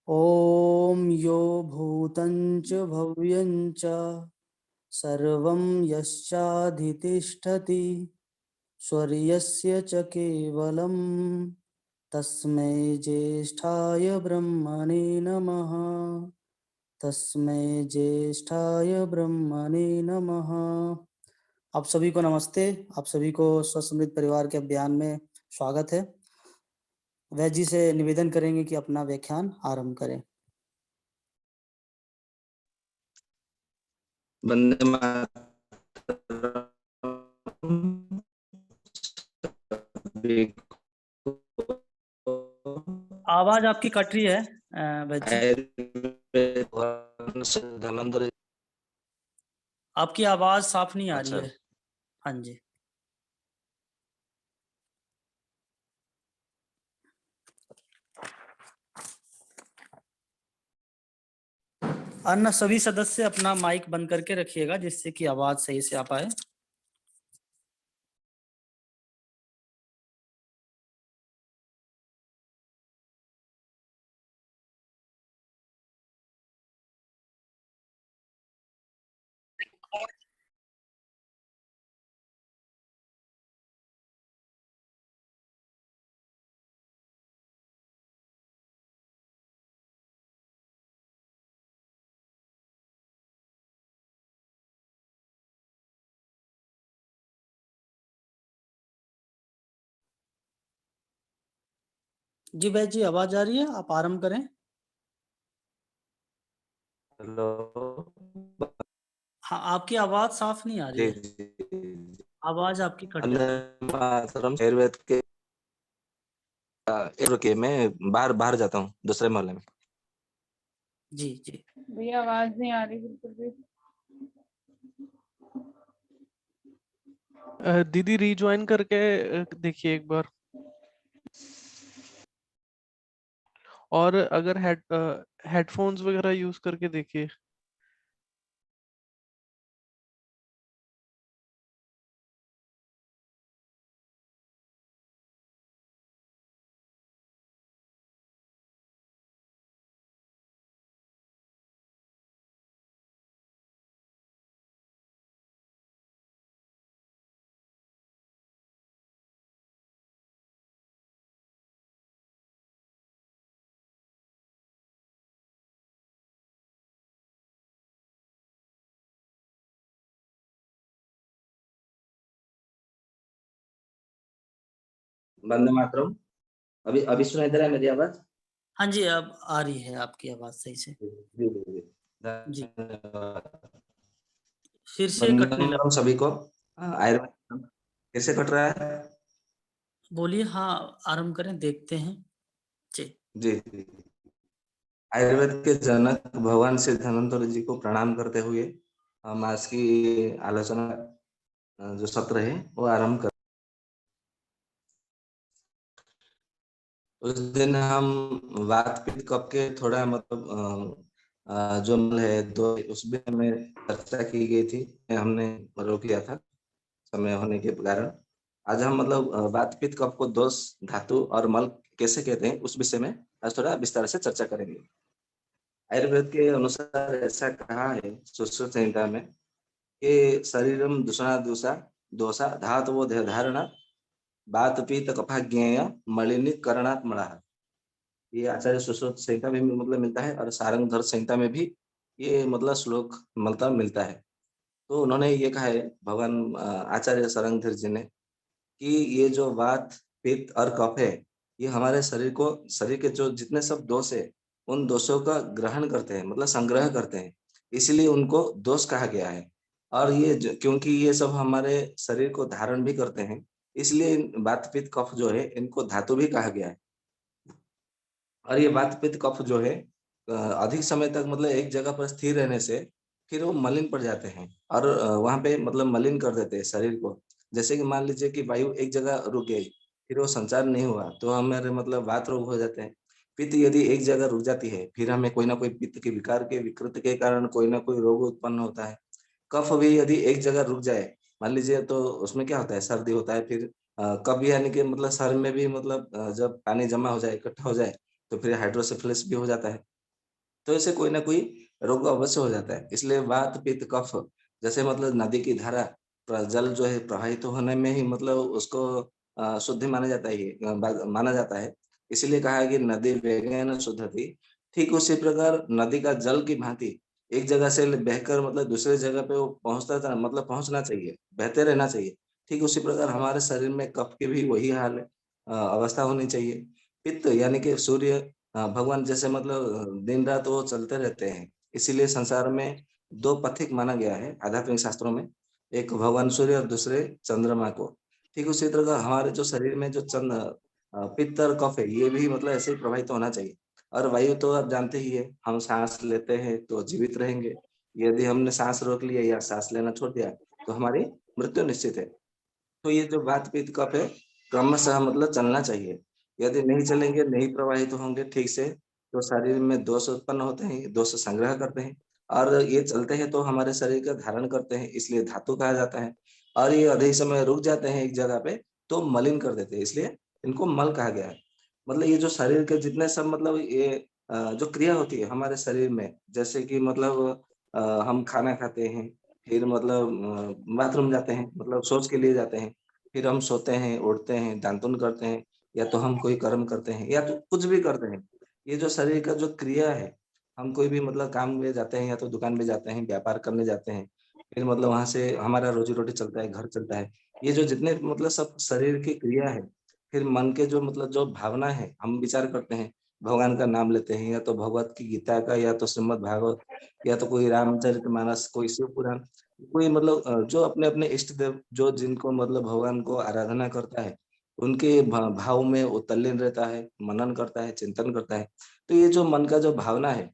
ॐ यो भूतं च भव्यं च सर्वं यश्चाधितिष्ठति स्वर्यस्य च केवलं तस्मै ज्येष्ठाय ब्रह्मणे नमः। तस्मै ज्येष्ठाय ब्रह्मणे नमः। आप सभी को नमस्ते। आप सभी को स्वसमृद्ध परिवार के अभियान में स्वागत है। वैद्य जी से निवेदन करेंगे कि अपना व्याख्यान आरंभ करें। वंदे मातरम। आवाज आपकी कट रही है वैद्य जी। आपकी आवाज साफ नहीं आ रही है। हाँ जी। अन्य सभी सदस्य अपना माइक बंद करके रखिएगा जिससे कि आवाज सही से आ पाए। जी वैद्य जी, आवाज आ रही है, आप आरंभ करें। हेलो। हाँ, आपकी आवाज साफ नहीं आ रही है। आवाज आपकी कट जा रही है। आयुर्वेद के रुकिए, मैं बाहर बाहर जाता हूँ दूसरे मोहल्ले में। जी जी। भैया आवाज नहीं आ रही बिल्कुल भी। दीदी रीज्वाइन करके देखिए एक बार। और अगर हेडफोन्स वगैरह यूज करके देखिए। वंदे मातरम। अभी अभी सुनाई दे रहा है मेरी आवाज? हाँ जी, अब आ रही है आपकी आवाज सही से। जी जी जी। जी, धन्यवाद। फिर से वंदे कटने लगा। मातरम सभी को। आयुर्वेद कैसे कट रहा है? बोलिए, हाँ आरंभ करें, देखते हैं। जी जी जी। आयुर्वेद के जनक भगवान श्री धन्वंतरि जी को प्रणाम करते हुए हम आज की आलोचना जो सत्र है वो आरंभ कर। उस दिन हम वात पित्त कफ के थोड़ा मतलब जो मल है दो उस विषय में चर्चा की गई थी। हमने रोक लिया था समय होने के कारण। आज हम मतलब वात पित्त कफ को दोष धातु और मल कैसे कहते हैं उस विषय में आज थोड़ा विस्तार से चर्चा करेंगे। आयुर्वेद के अनुसार ऐसा कहा है सुश्रुत संहिता में कि शरीरम दूषणा दूषा दोषा धातु धारणा वात पित्त कफा ज्ञेय मलिनी करणात् मणः। ये आचार्य सुश्रुत संहिता में भी मतलब मिलता है और सारंगधर संहिता में भी ये मतलब श्लोक मतलब मिलता है। तो उन्होंने ये कहा है भगवान आचार्य सारंगधर जी ने कि ये जो वात पित्त और कफ है ये हमारे शरीर के जो जितने सब दोष है उन दोषों का ग्रहण करते हैं मतलब संग्रह करते हैं, इसलिए उनको दोष कहा गया है। और ये क्योंकि ये सब हमारे शरीर को धारण भी करते हैं इसलिए वात पित्त कफ जो है इनको धातु भी कहा गया है। और ये वात पित्त कफ जो है अधिक समय तक मतलब एक जगह पर स्थिर रहने से फिर वो मलिन पड़ जाते हैं और वहां पे मतलब मलिन कर देते हैं शरीर को। जैसे कि मान लीजिए कि वायु एक जगह रुक गई फिर वो संचार नहीं हुआ तो हमारे मतलब वात रोग हो जाते हैं। पित्त यदि एक जगह रुक जाती है फिर हमें कोई ना कोई पित्त के विकार के विकृत के कारण कोई ना कोई रोग उत्पन्न होता है। कफ भी यदि एक जगह रुक जाए मान लीजिए तो उसमें क्या होता है सर्दी होता है फिर कफ यानी कि मतलब शरीर में भी मतलब जब पानी जमा हो जाए इकट्ठा हो जाए तो फिर हाइड्रोसेफेलस भी हो जाता है। तो ऐसे कोई ना कोई रोग अवश्य हो जाता है। इसलिए वात पित्त कफ, जैसे मतलब नदी की धारा जल जो है प्रवाहित होने में ही मतलब उसको शुद्धि माना जाता है, माना जाता है। इसीलिए कहा है कि नदी वेगेन शुद्धति। ठीक उसी प्रकार नदी का जल की भांति एक जगह से बहकर मतलब दूसरे जगह पे वो मतलब पहुंचना चाहिए, बहते रहना चाहिए। ठीक उसी प्रकार हमारे शरीर में कफ की भी वही हाल है, अवस्था होनी चाहिए। पित्त यानी कि सूर्य भगवान जैसे मतलब दिन रात वो चलते रहते हैं। इसीलिए संसार में 2 पथिक माना गया है आध्यात्मिक शास्त्रों में, एक भगवान सूर्य और दूसरे चंद्रमा को। ठीक उसी तरह हमारे जो शरीर में जो पित्त और कफ है, ये भी मतलब ऐसे ही प्रवाहित होना चाहिए। और वायु तो आप जानते ही है, हम सांस लेते हैं तो जीवित रहेंगे। यदि हमने सांस रोक लिया या सांस लेना छोड़ दिया तो हमारी मृत्यु निश्चित है। तो ये जो वात पित्त कफ है, क्रमशः मतलब चलना चाहिए। यदि नहीं चलेंगे, नहीं प्रवाहित होंगे ठीक से, तो शरीर में दोष उत्पन्न होते हैं, दोष संग्रह करते हैं और ये चलते हैं तो हमारे शरीर का धारण करते हैं, इसलिए धातु कहा जाता है। और ये अधिक समय रुक जाते हैं एक जगह पे तो मलिन कर देते हैं, इसलिए इनको मल कहा गया है। मतलब ये जो शरीर के जितने सब मतलब ये जो क्रिया होती है हमारे शरीर में, जैसे कि मतलब हम खाना खाते हैं, फिर मतलब बाथरूम जाते हैं, मतलब शौच के लिए जाते हैं, फिर हम सोते हैं, उठते हैं, दातुन करते हैं, या तो हम कोई कर्म करते हैं या तो कुछ भी करते हैं। ये जो शरीर का जो क्रिया है, हम कोई भी मतलब काम में जाते हैं या तो दुकान में जाते हैं, व्यापार करने जाते हैं, फिर मतलब वहाँ से हमारा रोजी-रोटी चलता है, घर चलता है। ये जो जितने मतलब सब शरीर की क्रिया है, फिर मन के जो मतलब जो भावना है, हम विचार करते हैं, भगवान का नाम लेते हैं या तो भगवत की गीता का या तो श्रीमद् भागवत या तो कोई रामचरितमानस, कोई शिव पुराण, कोई मतलब जो अपने-अपने इष्ट देव जो जिनको मतलब भगवान को आराधना करता है, उनके भाव में वो तल्लीन रहता है, मनन करता है, चिंतन करता है। तो ये जो मन का जो भावना है,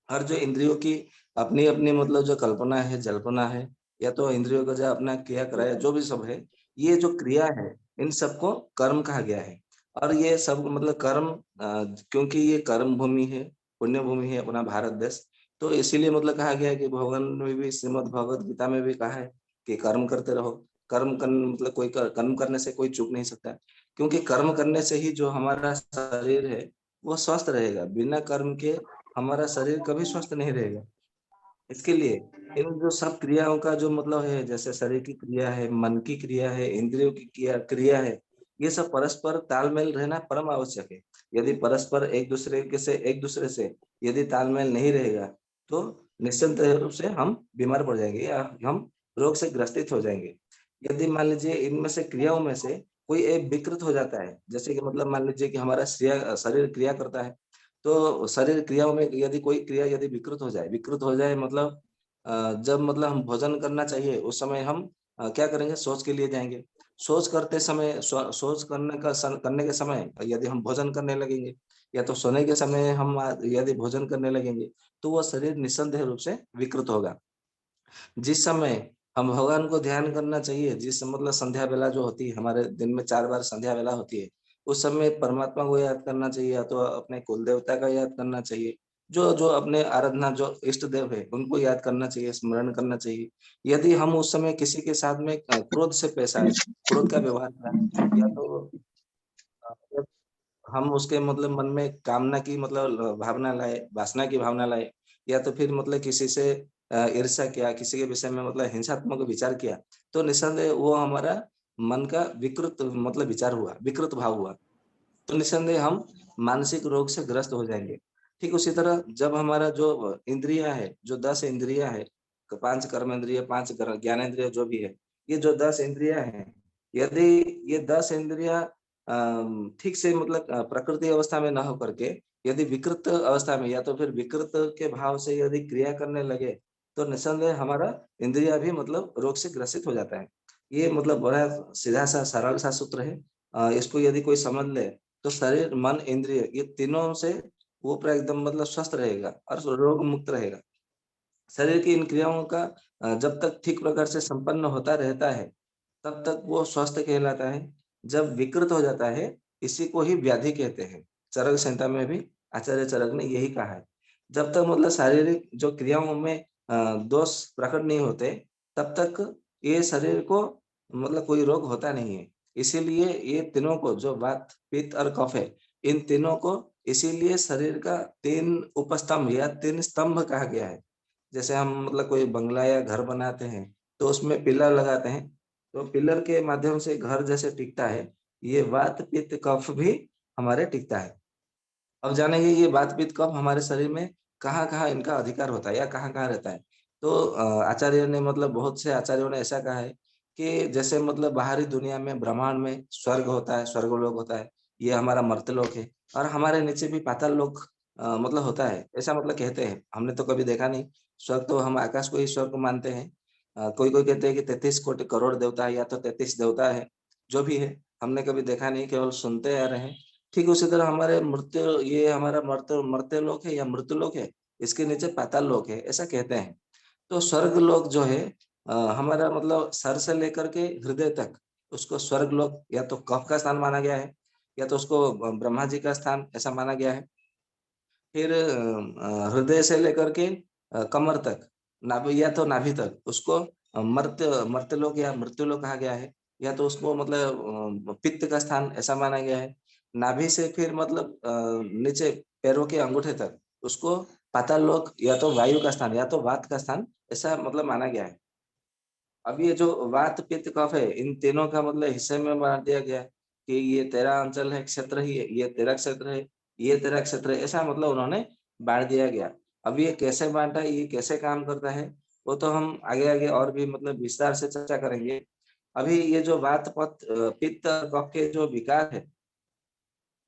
हर जो इंद्रियों की अपनी-अपनी मतलब जो कल्पना है, जल्पना है, या तो इंद्रियों का जो अपना क्रिया कराया जो भी सब है, ये जो क्रिया है, इन सबको कर्म कहा गया है। और ये सब मतलब कर्म क्योंकि ये कर्म भूमि है, पुण्य भूमि है अपना भारत देश, तो इसीलिए मतलब कहा गया है कि भगवान ने भी श्रीमद् भगवत गीता में भी कहा है कि कर्म करते रहो। कर्म करने मतलब कोई कर्म करने से कोई चूक नहीं सकता, क्योंकि कर्म करने से ही जो हमारा शरीर है, वो स्वस्थ रहेगा। बिना कर्म के हमारा शरीर कभी स्वस्थ नहीं रहेगा। इसके लिए इन जो सब क्रियाओं का जो मतलब है, जैसे शरीर की क्रिया है, मन की क्रिया है, इंद्रियों की क्रिया क्रिया है, ये सब परस्पर तालमेल रहना परम आवश्यक है। यदि परस्पर एक दूसरे से यदि तालमेल नहीं रहेगा, तो निश्चिंत रूप से हम बीमार पड़ जाएँगे या हम रोग से ग्रसित हो जाएँगे। यदि मान लीजिए इनमें से क्रियाओं में से कोई एक विकृत हो जाता है, जैसे कि मतलब मान लीजिए कि हमारा शरीर क्रिया करता है, तो शरीर क्रियाओं में यदि कोई क्रिया यदि विकृत हो जाए मतलब जब मतलब हम भोजन करना चाहिए उस समय हम क्या करेंगे, शौच के लिए जाएँगे। शौच करने के समय यदि हम भोजन करने लगेंगे या तो सोने के समय हम यदि भोजन करने लगेंगे, तो वो शरीर निस्संदेह रूप से विकृत होगा। जिस समय हम भगवान को ध्यान करना चाहिए, जिस मतलब संध्या बेला जो होती है, हमारे दिन में 4 बार संध्या बेला होती है, उस समय परमात्मा को याद करना चाहिए या तो अपने कुल देवता का याद करना चाहिए। जो जो अपने आराधना जो इष्ट देव है, उनको याद करना चाहिए, स्मरण करना चाहिए। यदि हम उस समय किसी के साथ में क्रोध से पेश आए, क्रोध का व्यवहार करा या तो जब हम उसके मतलब मन में कामना की मतलब भावना लाए, वासना की भावना लाए, या तो फिर मतलब किसी से ईर्ष्या किया, किसी के विषय में मतलब हिंसात्मक विचार किया, तो निस्संदेह वो हमारा मन का विकृत मतलब विचार हुआ, विकृत भाव हुआ। तो निस्संदेह हम मानसिक रोग से ग्रस्त हो जाएँगे। ठीक उसी तरह जब हमारा जो इंद्रियाँ है, जो 10 इंद्रियाँ है, 5 कर्मेंद्रिय, 5 ज्ञानेंद्रिय जो भी है, ये जो 10 इंद्रियाँ हैं, यदि ये 10 इंद्रियाँ ठीक से मतलब प्रकृति अवस्था में ना होकर के यदि विकृत अवस्था में या तो फिर विकृत के भाव से यदि क्रिया करने लगे, तो निस्संदेह हमारा इंद्रिय भी मतलब रोग से ग्रसित हो जाता है। ये मतलब बड़ा सीधा-सा सरल-सा सूत्र है। इसको यदि कोई समझ ले, तो शरीर, मन, इंद्रिय ये तीनों से वो पूरा एकदम मतलब स्वस्थ रहेगा और रोग मुक्त रहेगा। शरीर की इन क्रियाओं का जब तक ठीक प्रकार से संपन्न होता रहता है, तब तक वो स्वस्थ कहलाता है। जब विकृत हो जाता है, इसी को ही व्याधि कहते हैं। चरक संहिता में भी आचार्य चरक ने यही कहा है। जब तक मतलब शारीरिक जो क्रियाओं में दोष प्रकट नहीं होते, तब तक ये शरीर को मतलब कोई रोग होता नहीं है। इसीलिए ये तीनों को जो वात, पित्त और कफ है, इन तीनों को इसीलिए शरीर का 3 उपस्तंभ या 3 स्तंभ कहा गया है। जैसे हम मतलब कोई बंगला या घर बनाते हैं तो उसमें पिलर लगाते हैं, तो पिलर के माध्यम से घर जैसे टिकता है, ये वात पित्त कफ भी हमारे टिकता है। अब जानेंगे ये वात पित्त कफ हमारे शरीर में कहाँ-कहाँ इनका अधिकार होता है या कहाँ-कहाँ रहता है। तो आचार्य ने मतलब बहुत से आचार्यों ने ऐसा कहा है कि जैसे मतलब बाहरी दुनिया में ब्रह्मांड में स्वर्ग होता है, स्वर्गलोक होता है, ये हमारा मर्त्यलोक है और हमारे नीचे भी पाताल लोक मतलब होता है, ऐसा मतलब कहते हैं। हमने तो कभी देखा नहीं, स्वर्ग तो हम आकाश को ही स्वर्ग मानते हैं। कोई-कोई कहते हैं कि 33 कोटि करोड़ देवता है या तो 33 देवता है, जो भी है, हमने कभी देखा नहीं, केवल सुनते आ रहे हैं। ठीक उसी तरह हमारे मृत्यु ये हमारा मर्त्यलोक है या मृत्युलोक है, इसके नीचे पाताल लोक है, ऐसा कहते हैं। तो स्वर्ग लोक जो है हमारा मतलब सर से लेकर के हृदय तक, उसको स्वर्ग लोक या तो कफ का स्थान माना गया है, या तो उसको ब्रह्मा जी का स्थान ऐसा माना गया है। फिर हृदय से लेकर के कमर तक, नाभि या तो नाभि तक, उसको मर्त्यलोक या मृत्युलोक कहा गया है, या तो उसको मतलब पित्त का स्थान ऐसा माना गया है। नाभि से फिर मतलब नीचे पैरों के अंगूठे तक, उसको पाताल लोक या तो वायु का स्थान या तो वात का स्थान ऐसा मतलब माना गया है। अब ये जो वात पित्त कफ है, इन तीनों का मतलब हिस्से में बांट दिया गया है कि ये तेरा अंचल है, क्षेत्र ही है, ये तेरा क्षेत्र है, ये तेरा क्षेत्र है, ऐसा मतलब उन्होंने बांट दिया गया। अब ये कैसे बांटा, ये कैसे काम करता है, वो तो हम आगे-आगे और भी मतलब विस्तार से चर्चा करेंगे। अभी ये जो पित्त और कफ के जो विकार है,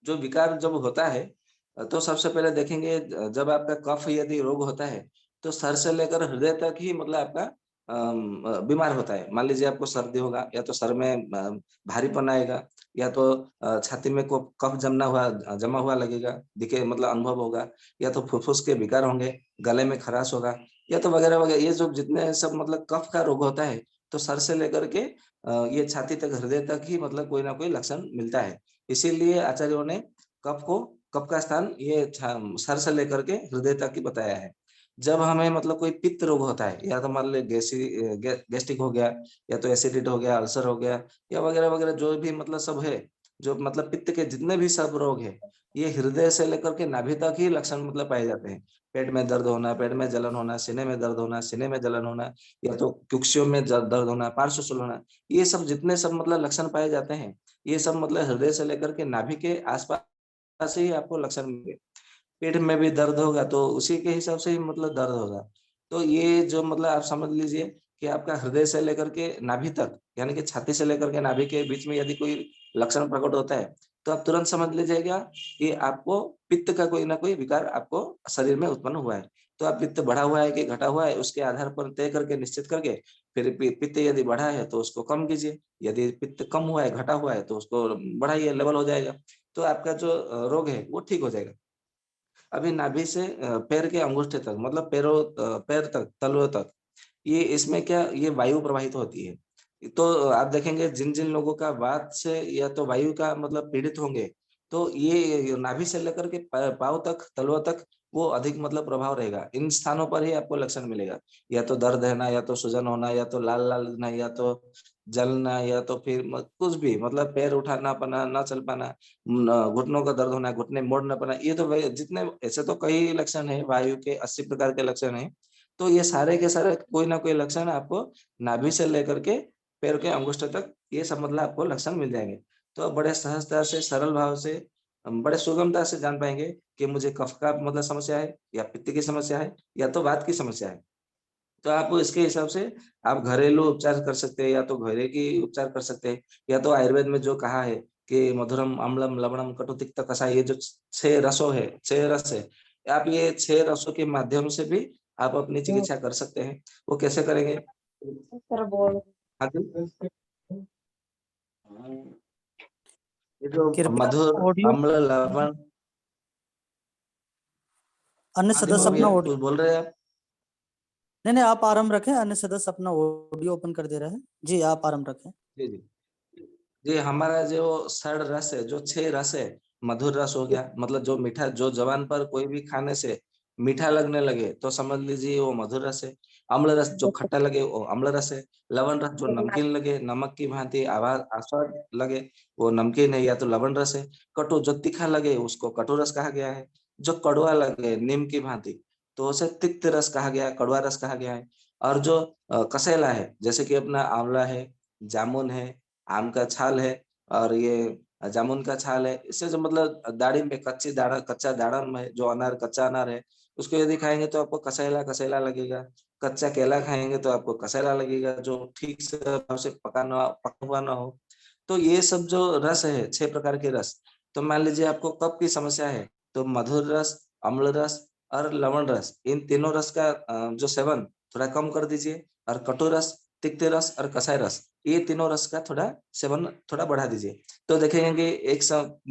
जो विकार जब होता है तो सबसे पहले देखेंगे जब आपका कफ यदि रोग होता है, तो सर से लेकर हृदय तक ही मतलब आपका बीमार होता है। मान लीजिए आपको सर्दी होगा या तो सर में भारीपन आएगा, या तो छाती में को कफ जमा हुआ लगेगा, दिखे मतलब अनुभव होगा, या तो फुफ्फुस के विकार होंगे, गले में खराश होगा, या तो वगैरह-वगैरह। ये जो जितने सब मतलब कफ का रोग होता है, तो सर से लेकर के ये छाती तक, हृदय तक ही मतलब कोई ना कोई लक्षण मिलता है। इसीलिए आचार्यों ने कफ का स्थान ये सर से लेकर के हृदय तक ही बताया है। जब हमें मतलब कोई पित्त रोग होता है, या तो मान लें गैस्ट्रिक हो गया, या तो एसिडिटी हो गया, अल्सर हो गया, या वगैरह-वगैरह जो भी मतलब सब है, जो मतलब पित्त के जितने भी सब रोग हैं, ये हृदय से लेकर के नाभि तक ही लक्षण मतलब पाए जाते हैं। पेट में दर्द होना, पेट में जलन होना, सीने में दर्द होना, सीने में जलन होना, या तो कुक्षियों में दर्द होना, पार्श्व होना, ये सब जितने सब मतलब लक्षण पाए जाते हैं, ये सब मतलब हृदय से लेकर के नाभि के आसपास से ही आपको लक्षण मिलेंगे। पेट में भी दर्द होगा तो उसी के हिसाब से ही मतलब दर्द होगा। तो ये जो मतलब आप समझ लीजिए कि आपका हृदय से लेकर के नाभि तक, यानी कि छाती से लेकर के नाभि के बीच में यदि कोई लक्षण प्रकट होता है, तो आप तुरंत समझ लीजिएगा कि आपको पित्त का कोई ना कोई विकार आपको शरीर में उत्पन्न हुआ है। तो आप पित्त बढ़ा हुआ है कि घटा हुआ है, उसके आधार पर तय करके निश्चित करके फिर पित्त यदि बढ़ा है तो उसको कम कीजिए, यदि पित्त कम हुआ है, घटा हुआ है तो उसको बढ़ाइए, लेवल हो जाएगा। तो आपका जो रोग है वो ठीक हो जाएगा। अभी नाभि से पैर के अंगूठे तक मतलब पैर तक, तलवों तक, ये इसमें क्या ये वायु प्रवाहित होती है। तो आप देखेंगे जिन-जिन लोगों का वात से या तो वायु का मतलब पीड़ित होंगे, तो ये नाभि से लेकर के पाँव तक, तलवों तक वो अधिक मतलब प्रभाव रहेगा। इन स्थानों पर ही आपको लक्षण मिलेगा। या तो दर्द है ना, या तो सूजन होना, या तो लाल-लाल दिखना, या तो जलना, या तो फिर कुछ भी मतलब पैर उठा ना पाना, ना चल पाना, घुटनों का दर्द होना, घुटने मोड़ ना पाना, ये तो जितने ऐसे तो कई लक्षण हैं, वायु के 80 प्रकार के लक्षण हैं। तो ये सारे के सारे कोई ना कोई लक्षण आपको नाभि से लेकर के पैर के अंगुष्ठ तक ये सब मतलब आपको लक्षण मिल जाएँगे। तो आप बड़े सहजता से, सरल भाव से, बड़े सुगमता से जान पाएँगे कि मुझे कफ का मतलब समस्या है, या पित्त की समस्या है, या तो वात की समस्या है। तो आप इसके हिसाब से आप घरेलू उपचार कर सकते हैं, या तो घरेलू उपचार कर सकते हैं, या तो आयुर्वेद में जो कहा है कि मधुरम, अम्लम, लवणम, कटु, तिक्त, कषाय, ये जो 6 रसों है, 6 रस है, आप ये 6 रसों के माध्यम से भी आप अपनी चिकित्सा कर सकते हैं। वो कैसे करेंगे? सर बोल हाँ जी। ये जो कृपया मधुर, ऑडियो अम्ल, लवण। अन्य हाँ जी, सदस्य अपना भैया ऑडियो, कुछ बोल रहे हैं आप? नहीं नहीं आप आराम रखें, अन्य सदस्य अपना ऑडियो ओपन कर दे रहे हैं। जी आप आराम रखें। जी, जी। जी, हमारा जो षड रस है, जो 6 रस है, मधुर रस हो गया, मतलब जो मीठा, जो ज़ुबान पर कोई भी खाने से मीठा लगने लगे तो समझ लीजिए वो मधुर रस है। अम्ल रस जो खट्टा लगे वो अम्ल रस है। लवण रस जो नमकीन लगे, नमक की भांति आस्वाद लगे, वो नमकीन है या तो लवण रस है। कटु जो तीखा लगे उसको कटु रस कहा गया है। जो कड़वा लगे नीम की भांति तो उसे तिक्त रस कहा गया है, कड़वा रस कहा गया है। और जो कसेला है जैसे कि अपना आंवला है, जामुन है, आम का छाल है, और ये जामुन का छाल है, इससे जो मतलब दाढ़ी में कच्चा दाड़म है, जो अनार कच्चा अनार है, उसको यदि खाएंगे तो आपको कसेला कसेला लगेगा। कच्चा केला खाएंगे तो आपको कसेला लगेगा, जो ठीक से पका हुआ ना हो। तो ये सब जो रस है, 6 प्रकार के रस, तो मान लीजिए आपको कफ की समस्या है तो मधुर रस, अम्ल रस और लवण रस, इन तीनों रस का जो सेवन थोड़ा कम कर दीजिए। और कटु रस, तिक्त रस और कसाय रस, ये तीनों रस का थोड़ा सेवन थोड़ा बढ़ा दीजिए। तो देखेंगे कि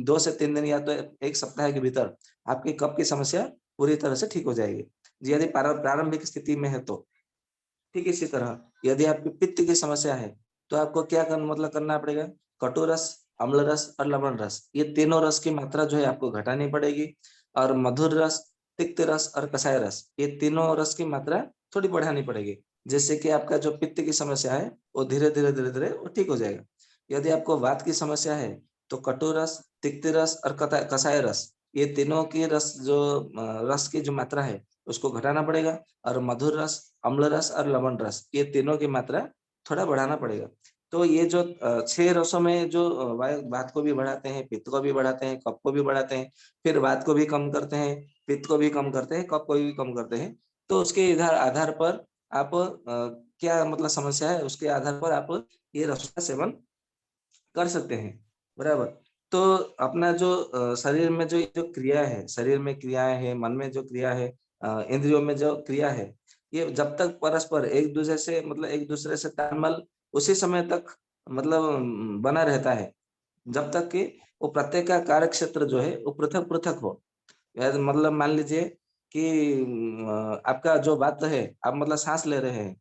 2 से 3 दिन या तो 1 सप्ताह के भीतर आपकी कफ की समस्या पूरी तरह से ठीक हो जाएगी, यदि प्रारंभिक स्थिति में है तो। ठीक इसी तरह यदि आपकी पित्त की समस्या है तो आपको क्या करना पड़ेगा, कटु रस, अम्ल रस और लवण रस, ये तीनों रस की मात्रा जो है आपको घटानी पड़ेगी। और मधुर रस, तिक्त रस और कसाय रस, ये तीनों रस की मात्रा थोड़ी बढ़ानी पड़ेगी, जिससे कि आपका जो पित्त की समस्या है वो धीरे धीरे वो ठीक हो जाएगा। यदि आपको वात की समस्या है तो कटु रस, तिक्त रस और कसाय रस, ये तीनों की रस की जो मात्रा है उसको घटाना पड़ेगा। और मधुर रस, अम्ल रस और लवण रस, ये तीनों की मात्रा थोड़ा बढ़ाना पड़ेगा। तो ये जो 6 रसों में जो वात को भी बढ़ाते हैं, पित्त को भी बढ़ाते हैं, कफ को भी बढ़ाते हैं, फिर वात को भी कम करते हैं, पित्त को भी कम करते हैं, कफ को भी कम करते हैं। तो उसके आधार पर आप क्या मतलब समस्या है, उसके आधार पर आप ये रसों का सेवन कर सकते हैं, बराबर। तो अपना जो शरीर में जो क्रिया है, शरीर में क्रियाएं है, मन में जो क्रिया है, इंद्रियों में जो क्रिया है, ये जब तक परस्पर एक दूसरे से तालमेल उसी समय तक मतलब बना रहता है, जब तक कि वो प्रत्येक का कार्य क्षेत्र जो है वो पृथक पृथक हो। मतलब मान लीजिए कि आपका जो बात है, आप मतलब सांस ले रहे हैं,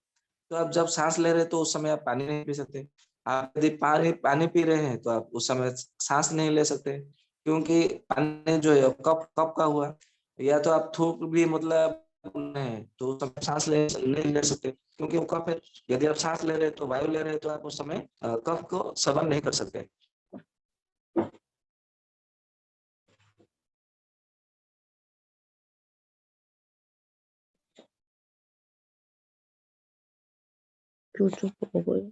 तो आप जब सांस ले रहे हैं तो उस समय आप पानी नहीं पी सकते। आप यदि पानी पानी पी रहे हैं तो आप उस समय सांस नहीं ले सकते, क्योंकि पानी जो है कप कप का हुआ। या तो आप थूक भी मतलब है तो उस समय सांस नहीं ले सकते, क्योंकि वो कफ है। यदि आप सांस ले रहे हैं तो वायु ले रहे हैं तो आप उस समय कफ को शमन नहीं कर सकते। क्यों चुप हो गए?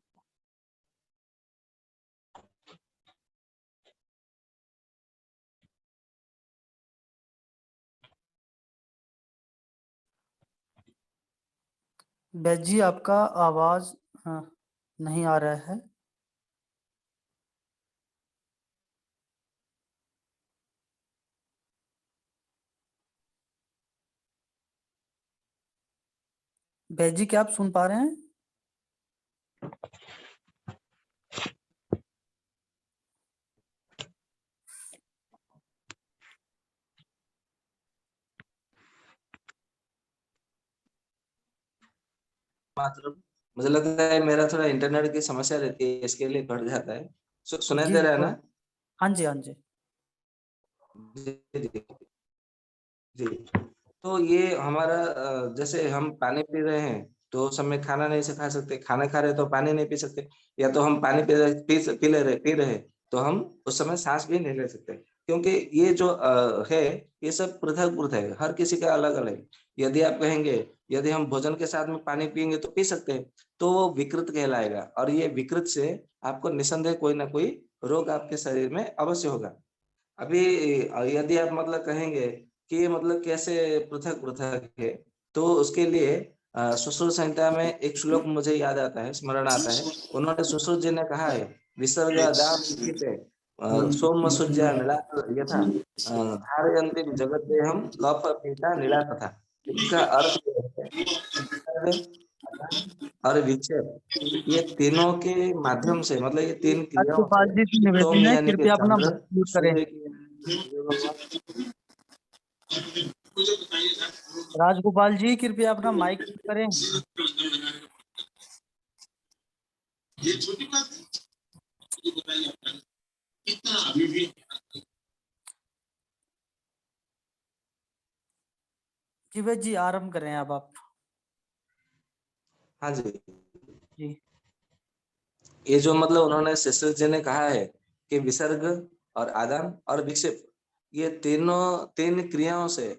बैद जी आपका आवाज नहीं आ रहा है। बैद जी क्या आप सुन पा रहे हैं? मतलब मुझे लगता है मेरा थोड़ा इंटरनेट की समस्या रहती है, इसके लिए कट जाता है। सुनाई जी दे रहा है ना? हाँ जी, हाँ जी। जी जी जी। तो ये हमारा जैसे हम पानी पी रहे हैं तो उस समय खाना नहीं से खा सकते, खाना खा रहे तो पानी नहीं पी सकते। या तो हम पानी पी रहे तो हम उस समय सांस भी नहीं ले सकते, क्योंकि ये जो है ये सब पृथक पृथक है, हर किसी का अलग अलग। यदि आप कहेंगे यदि हम भोजन के साथ में पानी पियेंगे तो पी सकते हैं, तो वो विकृत कहलाएगा, और ये विकृत से आपको निसंदेह कोई ना कोई रोग आपके शरीर में अवश्य होगा। अभी यदि आप मतलब कहेंगे कि ये मतलब कैसे पृथक पृथक है, तो उसके लिए सुश्रुत संहिता में एक श्लोक मुझे याद आता है, स्मरण आता है। उन्होंने सुश्रुत जी ने कहा है, विसर्ग दाम लिखिते सोम सुज्या नीला यथा धारयन्ति जगत हम कफ पीता नीला तथा। इसका अर्थ ये है कि विसर्ग, अदान और विक्षेप, ये तीनों के माध्यम से मतलब ये 3 क्रियाओं से राजगोपाल जी से सोम निवेदन है, यानी कि कृपया अपना चंद्र, माइक म्यूट करें। सूर्य की सूर्य भगवान। राजगोपाल जी कृपया अपना माइक म्यूट करें। ये छोटी बात है, मुझे बताइए आपका कितना अभी भी जीवेश जी आरंभ करें अब आप। हाँ जी, जी ये जो मतलब उन्होंने शिष्य जी ने कहा है कि विसर्ग और आदान और विक्षेप, ये तीन क्रियाओं से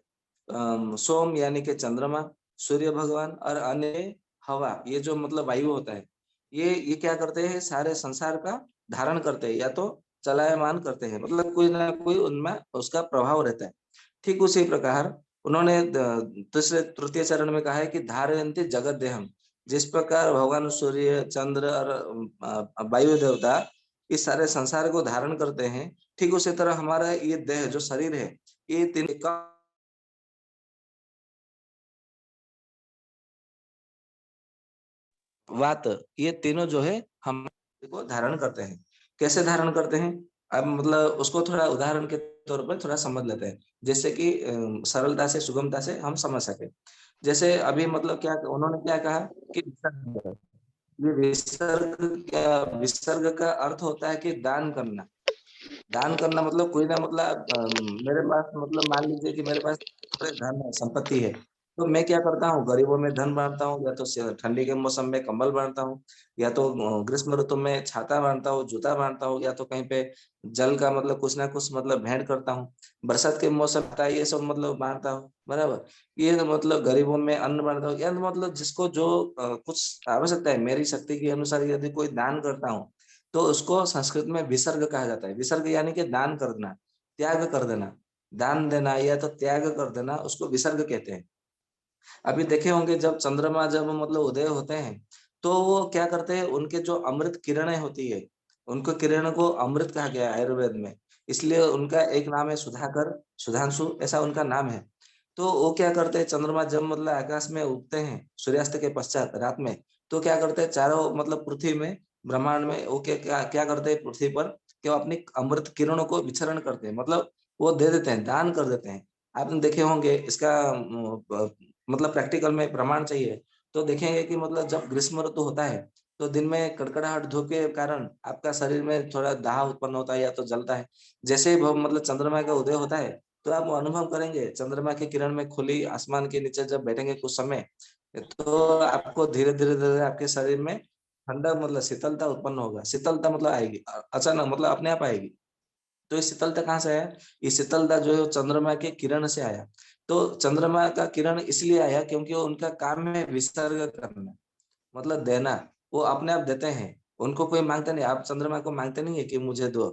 सोम यानी कि चंद्रमा, सूर्य भगवान और अन्य हवा, ये जो मतलब वायु होता है, ये क्या करते हैं, सारे संसार का धारण करते हैं या तो चलायमान करते हैं, मतलब कोई ना कोई उनमें उसका प्रभाव रहता है। ठीक उसी प्रकार उन्होंने दूसरे तृतीय चरण में कहा है कि धारयन्ति जगत देहम, जिस प्रकार भगवान सूर्य, चंद्र और वायु देवता इस सारे संसार को धारण करते हैं, ठीक उसी तरह हमारा ये देह जो शरीर है, ये तीन का वात, ये तीनों जो है हम को धारण करते हैं। कैसे धारण करते हैं, अब मतलब उसको थोड़ा उदाहरण के तौर पर थोड़ा समझ लेते हैं, जैसे कि सरलता से सुगमता से हम समझ सके। जैसे अभी मतलब क्या उन्होंने क्या कहा कि ये विसर्ग का अर्थ होता है कि दान करना। दान करना मतलब कोई ना मतलब मेरे पास मतलब मान लीजिए कि मेरे पास थोड़े धन है, संपत्ति है, तो मैं क्या करता हूँ, गरीबों में धन बांटता हूँ, या तो ठंडी के मौसम में कंबल बांटता हूँ, या तो ग्रीष्म ऋतु में छाता बांटता हूँ, जूता बांटता हूँ, या तो कहीं पे जल का मतलब कुछ ना कुछ मतलब भेंट करता हूँ। बरसात के मौसम आता है, ये सब मतलब बांटता हूँ, बराबर। ये मतलब गरीबों में अन्न बांटता हूँ, या मतलब जिसको जो कुछ आवश्यकता है, मेरी शक्ति के अनुसार यदि कोई दान करता हूँ, तो उसको संस्कृत में विसर्ग कहा जाता है। विसर्ग यानी कि दान कर देना, त्याग कर देना, दान देना या तो त्याग कर देना, उसको विसर्ग कहते हैं। अभी देखे होंगे जब चंद्रमा जब मतलब उदय होते हैं, तो वो क्या करते हैं, उनके जो अमृत किरणें होती है, उनको किरण को अमृत कहा गया है आयुर्वेद में, इसलिए उनका एक नाम है सुधाकर, सुधांशु, ऐसा उनका नाम है। तो वो क्या करते हैं, चंद्रमा जब मतलब आकाश में उगते हैं सूर्यास्त के पश्चात रात में, तो क्या करते हैं, चारों मतलब पृथ्वी में, ब्रह्मांड में वो क्या क्या क्या करते हैं, पृथ्वी पर कि वो अपनी अमृत किरणों को विचरण करते हैं, मतलब वो दे देते हैं, दान कर देते हैं। आपने देखे होंगे इसका मतलब प्रैक्टिकल में प्रमाण चाहिए, तो देखेंगे कि मतलब जब ग्रीष्म ऋतु होता है, तो दिन में कड़कड़ाहट धूप के कारण आपका शरीर में थोड़ा दाह उत्पन्न होता है या तो जलता है। जैसे ही मतलब चंद्रमा का उदय होता है, तो आप अनुभव करेंगे, चंद्रमा की किरण में खुली आसमान के नीचे जब बैठेंगे कुछ समय, तो आपको धीरे धीरे धीरे आपके शरीर में ठंडा मतलब शीतलता उत्पन्न होगा। शीतलता मतलब आएगी अचानक, मतलब अपने आप आएगी। तो ये शीतलता कहाँ से आया, ये शीतलता जो है चंद्रमा के किरण से आया। तो चंद्रमा का किरण इसलिए आया क्योंकि वो उनका काम है विसर्ग करना, मतलब देना। वो अपने आप देते हैं, उनको कोई मांगता नहीं। आप चंद्रमा को मांगते नहीं है कि मुझे दो।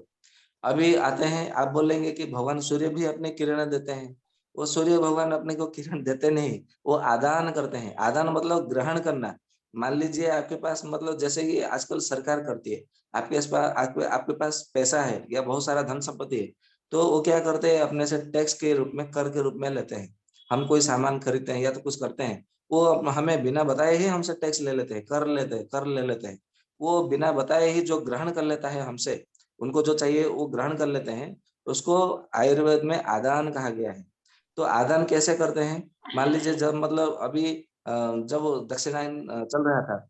अभी आते हैं, आप बोलेंगे कि भगवान सूर्य भी अपने किरण देते हैं। वो सूर्य भगवान अपने को किरण देते नहीं, वो आदान करते हैं। आदान मतलब ग्रहण करना। मान लीजिए आपके पास मतलब जैसे कि आजकल सरकार करती है, आपके पास पैसा है या बहुत सारा धन संपत्ति है, तो वो क्या करते हैं, अपने से टैक्स के रूप में, कर के रूप में लेते हैं। हम कोई सामान खरीदते हैं या तो कुछ करते हैं, वो हमें बिना बताए ही हमसे टैक्स ले लेते हैं, कर ले लेते हैं। वो बिना बताए ही जो ग्रहण कर लेता है हमसे, उनको जो चाहिए वो ग्रहण कर लेते हैं। उसको आयुर्वेद में आदान कहा गया है। तो आदान कैसे करते हैं, मान लीजिए जब मतलब अभी जब दक्षिणायन चल रहा था,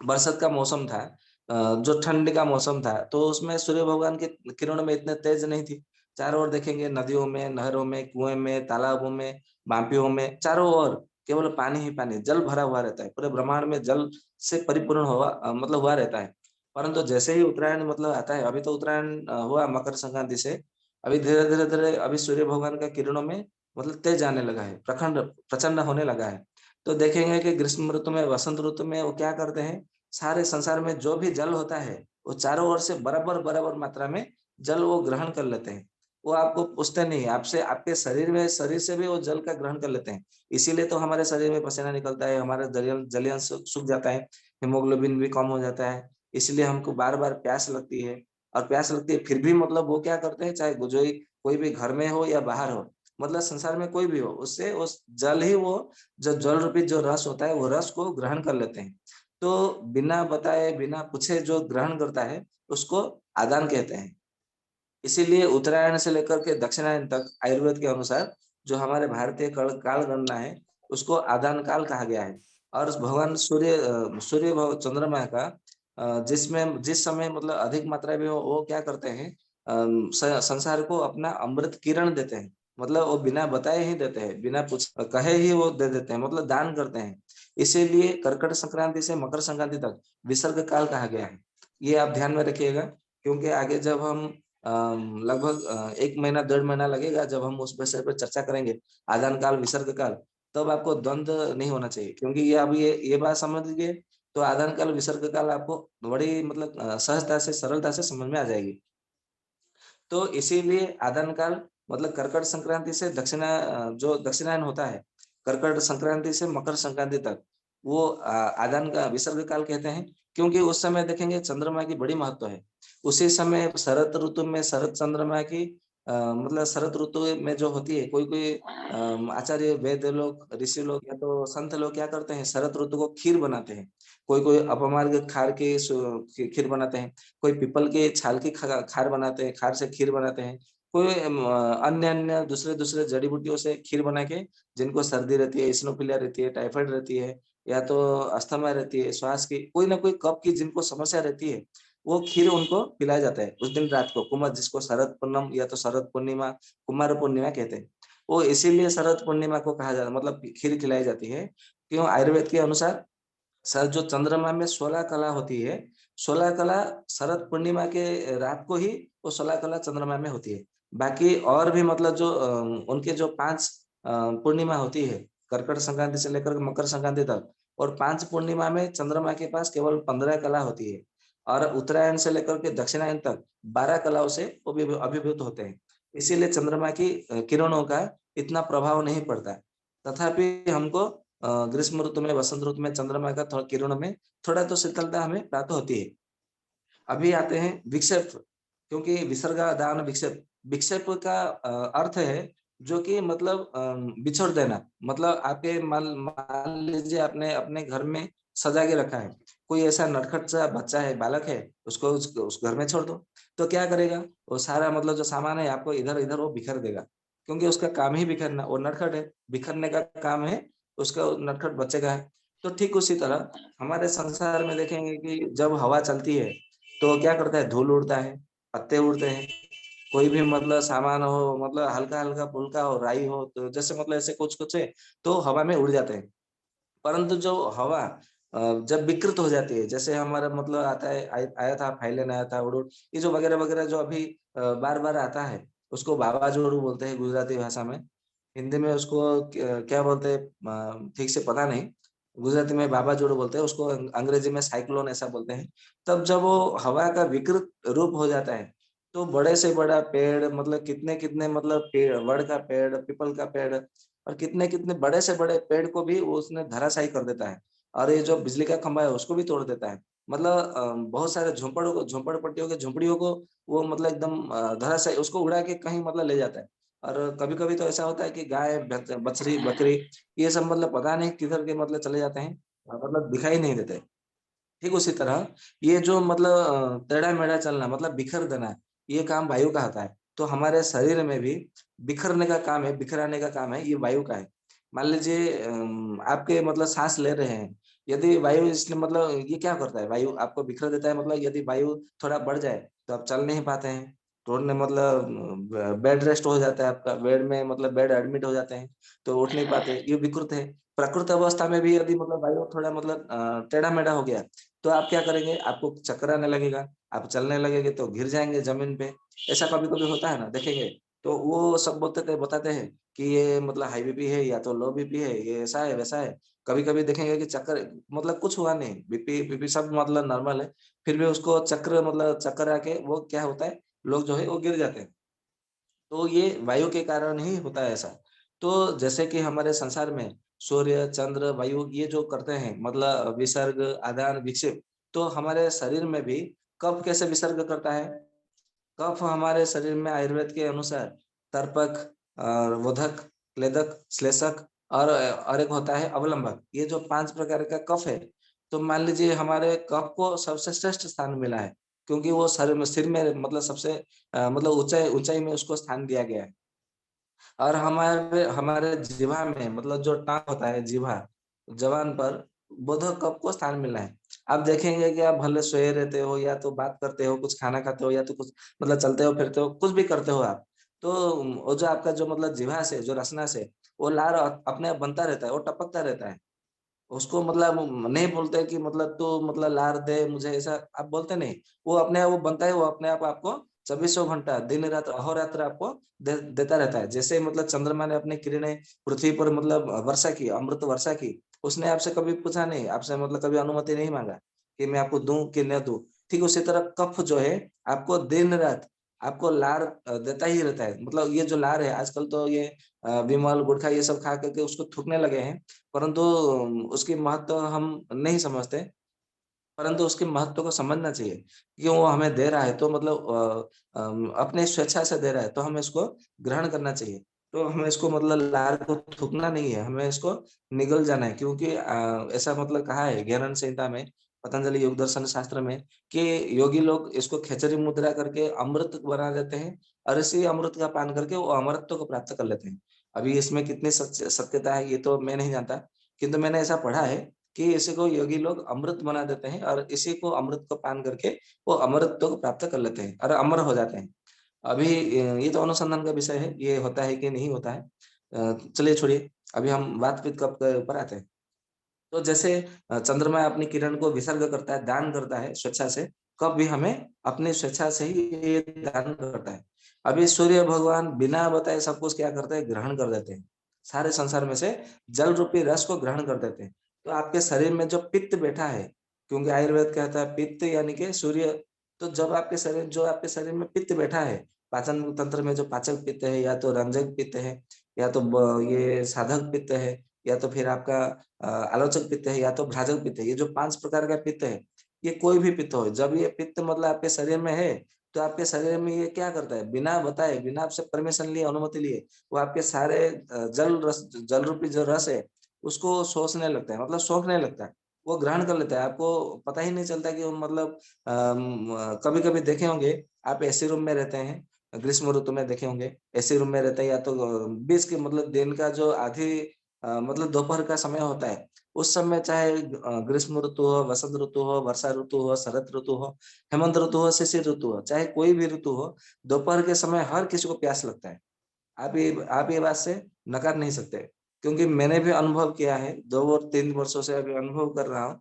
बरसात का मौसम था, जो ठंड का मौसम था, तो उसमें सूर्य भगवान की किरण में इतने तेज नहीं थी। चारों ओर देखेंगे, नदियों में, नहरों में, कुएं में, तालाबों में, बांपियों में, चारों ओर केवल पानी ही पानी, जल भरा हुआ रहता है। पूरे ब्रह्मांड में जल से परिपूर्ण हुआ मतलब हुआ रहता है। परंतु जैसे ही उत्तरायण मतलब आता है, अभी तो उत्तरायण हुआ मकर संक्रांति से, अभी धीरे धीरे धीरे अभी सूर्य भगवान का किरणों में मतलब तेज आने लगा है, प्रखंड प्रचंड होने लगा है। तो देखेंगे कि ग्रीष्म ऋतु में, वसंत ऋतु में वो क्या करते हैं, सारे संसार में जो भी जल होता है, वो चारों ओर से बराबर बराबर मात्रा में जल वो ग्रहण कर लेते हैं। वो आपको पूछते नहीं, आपसे, आपके शरीर से भी वो जल का ग्रहण कर लेते हैं। इसीलिए तो हमारे शरीर में पसीना निकलता है, हमारा जलियन सूख जाता है, हिमोग्लोबिन भी कम हो जाता है। इसलिए हमको बार बार प्यास लगती है। और प्यास लगती है, फिर भी मतलब वो क्या करते हैं, चाहे कोई भी घर में हो या बाहर हो, मतलब संसार में कोई भी हो, उससे उस जल ही वो, जो जल रूपी जो रस होता है, वो रस को ग्रहण कर लेते हैं। तो बिना बताए, बिना पूछे जो ग्रहण करता है, उसको आदान कहते हैं। इसीलिए उत्तरायण से लेकर के दक्षिणायन तक आयुर्वेद के अनुसार जो हमारे भारतीय काल गणना है, उसको आदान काल कहा गया है। और उस भगवान चंद्रमा का जिसमें जिस समय मतलब अधिक मात्रा में वो क्या करते हैं, संसार को अपना अमृत किरण देते हैं, मतलब वो बिना बताए ही देते हैं, बिना पूछ कहे ही वो दे देते हैं, मतलब दान करते हैं। इसीलिए कर्कट संक्रांति से मकर संक्रांति तक विसर्ग काल कहा गया है। ये आप ध्यान में रखिएगा, क्योंकि आगे जब हम लगभग 1 महीना 1.5 महीना लगेगा, जब हम उस विषय पर चर्चा करेंगे, आदान काल विसर्ग काल, तब आपको द्वंद्व नहीं होना चाहिए, क्योंकि ये अब ये बात समझ लीजिए, तो आदान काल विसर्ग काल आपको बड़ी मतलब सहजता से सरलता से समझ में आ जाएगी। तो इसीलिए आदान काल मतलब कर्कट संक्रांति से जो दक्षिणायन होता है, कर्कट संक्रांति से मकर संक्रांति तक, वो आदान का विसर्ग काल कहते हैं, क्योंकि उस समय देखेंगे चंद्रमा की बड़ी महत्व है। उसी समय शरद ऋतु में शरद चंद्रमा की मतलब शरद ऋतु में जो होती है, कोई आचार्य वेद लोग, ऋषि लोग या तो संत लोग क्या करते हैं, शरद ऋतु को खीर बनाते हैं। कोई अपमार्ग खार के खीर बनाते हैं, कोई पीपल के छाल की खार बनाते हैं, खार से खीर बनाते हैं, कोई अन्य दूसरे जड़ी बूटियों से खीर बना के, जिनको सर्दी रहती है, इस्नोफिलिया रहती है, टाइफाइड रहती है, या तो अस्थमा रहती है, श्वास की कोई ना कोई कफ की जिनको समस्या रहती है, वो खीर उनको पिलाया जाता है उस दिन रात को, कुमार जिसको शरद पूर्णम या तो शरद पूर्णिमा, कुमार पूर्णिमा कहते हैं। वो इसीलिए शरद पूर्णिमा को कहा जाता है, मतलब खीर खिलाई जाती है। क्यों? आयुर्वेद के अनुसार सर जो चंद्रमा में 16 कला होती है, 16 कला शरद पूर्णिमा के रात को ही वो 16 कला चंद्रमा में होती है। बाकी और भी मतलब जो उनके जो 5 पूर्णिमा होती है, कर्कट संक्रांति से लेकर मकर संक्रांति तक, और 5 पूर्णिमा में चंद्रमा के पास केवल 15 कला होती है, और उत्तरायण से लेकर के दक्षिणायन तक 12 कलाओं से वो भी अभिभूत होते हैं। इसीलिए चंद्रमा की किरणों का इतना प्रभाव नहीं पड़ता। तथापि हमको ग्रीष्म ऋतु में, वसंत ऋतु में चंद्रमा का थोड़ा किरणों में थोड़ा तो शीतलता हमें प्राप्त होती है। अभी आते हैं विक्षेप, क्योंकि विसर्गा दान विक्षेप, विक्षेप का अर्थ है जो कि मतलब बिछोड़ देना, मतलब आपके मान लीजिए आपने अपने घर में सजा के रखा है, कोई ऐसा नटखट सा बच्चा है, बालक है, उसको उस घर में छोड़ दो, तो क्या करेगा, वो सारा मतलब जो सामान है आपको इधर इधर वो बिखर देगा, क्योंकि उसका काम ही बिखरना, वो नटखट है, बिखरने का काम है उसका, नटखट बच्चे का है। तो ठीक उसी तरह हमारे संसार में देखेंगे कि जब हवा चलती है तो क्या करता है, धूल उड़ता है, पत्ते उड़ते हैं, कोई भी मतलब सामान हो, मतलब हल्का हल्का फुल्का हो, राई हो, तो जैसे मतलब ऐसे कुछ कुछ है तो हवा में उड़ जाते हैं। परंतु जो हवा जब विकृत हो जाती है, जैसे हमारा मतलब आता है, आया था फाइलेन, आया था उड़ुड़, ये जो वगैरह वगैरह जो अभी बार बार आता है, उसको बाबाजोड़ू बोलते हैं गुजराती भाषा में। हिंदी में उसको क्या बोलते हैं ठीक से पता नहीं, गुजराती में बाबाजोड़ू बोलते हैं उसको, अंग्रेजी में साइक्लोन ऐसा बोलते हैं। तब जब वो हवा का विकृत रूप हो जाता है, तो बड़े से बड़ा पेड़, मतलब कितने कितने मतलब पेड़, वड़ का पेड़, पीपल का पेड़, और कितने कितने बड़े से बड़े पेड़ को भी वो उसने धराशायी कर देता है, और ये जो बिजली का खंभा है उसको भी तोड़ देता है। मतलब बहुत सारे झोपड़पट्टियों के झोपड़ियों को वो मतलब एकदम धराशायी उसको उड़ा के कहीं मतलब ले जाता है। और कभी कभी तो ऐसा होता है कि गाय, बछड़ी, बकरी, ये सब मतलब पता नहीं किधर के मतलब चले जाते हैं, मतलब दिखाई नहीं देते। ठीक उसी तरह ये जो मतलब टेढ़ा मेढ़ा चलना, मतलब बिखर देना, ये काम वायु का होता है। तो हमारे शरीर में भी बिखरने का काम है, बिखराने का काम है, ये वायु का है। मान लीजिए आपके मतलब सांस ले रहे हैं, यदि वायु इसने मतलब ये क्या करता है, वायु आपको बिखर देता है, मतलब यदि वायु थोड़ा बढ़ जाए तो आप चल नहीं पाते हैं, तोड़ने मतलब बेड रेस्ट हो जाता है आपका, बेड में मतलब बेड एडमिट हो जाते हैं, तो उठ नहीं पाते, ये विकृत है। प्रकृत अवस्था में भी यदि मतलब वायु थोड़ा मतलब टेढ़ा मेढ़ा हो गया, तो आप क्या करेंगे, आपको चक्कर आने लगेगा, आप चलने लगेंगे तो गिर जाएंगे जमीन पे। ऐसा कभी कभी होता है ना, देखेंगे। तो वो सब बताते हैं कि ये मतलब हाई बीपी है या तो लो बीपी है, ये ऐसा है वैसा है। कभी कभी देखेंगे कि चक्कर, मतलब कुछ हुआ नहीं, बीपी बीपी सब मतलब नॉर्मल है, फिर भी उसको चक्र मतलब चक्कर आके वो क्या होता है, लोग जो है वो गिर जाते हैं। तो ये वायु के कारण ही होता है ऐसा। तो जैसे कि हमारे संसार में सूर्य, चंद्र, वायु ये जो करते हैं, मतलब विसर्ग, आदान, विक्षेप, तो हमारे शरीर में भी कफ कैसे विसर्ग करता है। कफ हमारे शरीर में आयुर्वेद के अनुसार तर्पक, वोधक, क्लेदक, श्लेषक, और एक होता है अवलंबक, ये जो 5 प्रकार का कफ है। तो मान लीजिए हमारे कफ को सबसे श्रेष्ठ स्थान मिला है, क्योंकि वो सिर में मतलब सबसे मतलब ऊंचाई ऊंचाई में उसको स्थान दिया गया है। और हमारे हमारे जिह्वा में, मतलब जो टांग होता है जिह्वा, जबान पर बोधक कफ को स्थान मिला है। आप देखेंगे कि आप भले सोए रहते हो या तो बात करते हो, कुछ खाना खाते हो या तो कुछ मतलब चलते हो फिरते हो, कुछ भी करते हो आप, तो वो जो आपका जो मतलब जिह्वा से, जो रसना से वो लार अपने आप बनता रहता है, वो टपकता रहता है। उसको मतलब नहीं बोलते कि मतलब तू मतलब लार दे मुझे, ऐसा आप बोलते नहीं। वो अपने आप वो बनता है, वो अपने आप आपको 24 घंटा दिन रात अहोरात्र आपको देता रहता है। जैसे मतलब चंद्रमा ने अपनी किरणें पृथ्वी पर मतलब वर्षा की, अमृत वर्षा की, उसने आपसे कभी पूछा नहीं, आपसे मतलब कभी अनुमति नहीं मांगा कि मैं आपको दूं कि न दूं। ठीक उसी तरह कफ जो है आपको दिन रात आपको लार देता ही रहता है। मतलब ये जो लार है आजकल तो ये विमल गुटखा ये सब खा करके उसको थूकने लगे हैं, परंतु उसकी महत्व हम नहीं समझते। परंतु उसके महत्व को समझना चाहिए कि वो हमें दे रहा है तो मतलब अपने स्वेच्छा से दे रहा है तो हमें इसको ग्रहण करना चाहिए। तो हमें इसको मतलब लार को थूकना नहीं है, हमें इसको निगल जाना है। क्योंकि ऐसा मतलब कहा है ज्ञान संहिता में, पतंजलि योग दर्शन शास्त्र में, कि योगी लोग इसको खेचरी मुद्रा करके अमृत बना देते हैं और इसी अमृत का पान करके वो अमरत्व को प्राप्त कर लेते हैं। अभी इसमें कितनी सत्यता है ये तो मैं नहीं जानता, किंतु मैंने ऐसा पढ़ा है कि इसी को योगी लोग अमृत बना देते हैं और इसी को अमृत को पान करके वो अमरत्व को प्राप्त कर लेते हैं और अमर हो जाते हैं। अभी ये तो अनुसंधान का विषय है, ये होता है कि नहीं होता है। चलिए छोड़िए, अभी हम बातचीत कब के ऊपर आते हैं। तो जैसे चंद्रमा अपनी किरण को विसर्ग करता है, दान करता है स्वेच्छा से, कब भी हमें अपनी स्वेच्छा से ही ये दान करता है। अभी सूर्य भगवान बिना बताए सब कुछ क्या करते हैं, ग्रहण कर देते हैं। सारे संसार में से जल रूपी रस को ग्रहण कर देते हैं। तो आपके शरीर में जो पित्त बैठा है, क्योंकि आयुर्वेद कहता है पित्त यानी कि सूर्य, तो जब आपके शरीर में पित्त बैठा है, पाचन तंत्र में जो पाचक पित्त है, या तो रंजक पित्त है, या तो ये साधक पित्त है, या तो फिर आपका आलोचक पित्त है, या तो भ्राजक पित्त है। ये जो 5 प्रकार का पित्त है, ये कोई भी पित्त हो, जब ये पित्त मतलब आपके शरीर में है, तो आपके शरीर में ये क्या करता है, बिना बताए, बिना आपसे परमिशन लिए, अनुमति लिए, वो आपके सारे जल रूपी जो रस है उसको सोचने लगता है, मतलब सोखने लगता है, वो ग्रहण कर लेता है। आपको पता ही नहीं चलता कि वो मतलब कभी कभी देखे होंगे आप एसी रूम में रहते हैं, ग्रीष्म ऋतु में देखे होंगे एसी रूम में रहते हैं, या तो बीच के मतलब दिन का जो आधी मतलब दोपहर का समय होता है, उस समय चाहे ग्रीष्म ऋतु हो, वसंत ऋतु हो, वर्षा ऋतु हो, शरद ऋतु हो, हेमंत ऋतु हो, शिशिर ऋतु हो, चाहे कोई भी ऋतु हो, दोपहर के समय हर किसी को प्यास लगता है। आप ये बात से नकार नहीं सकते, क्योंकि मैंने भी अनुभव किया है, 2 और 3 वर्षों से अभी अनुभव कर रहा हूँ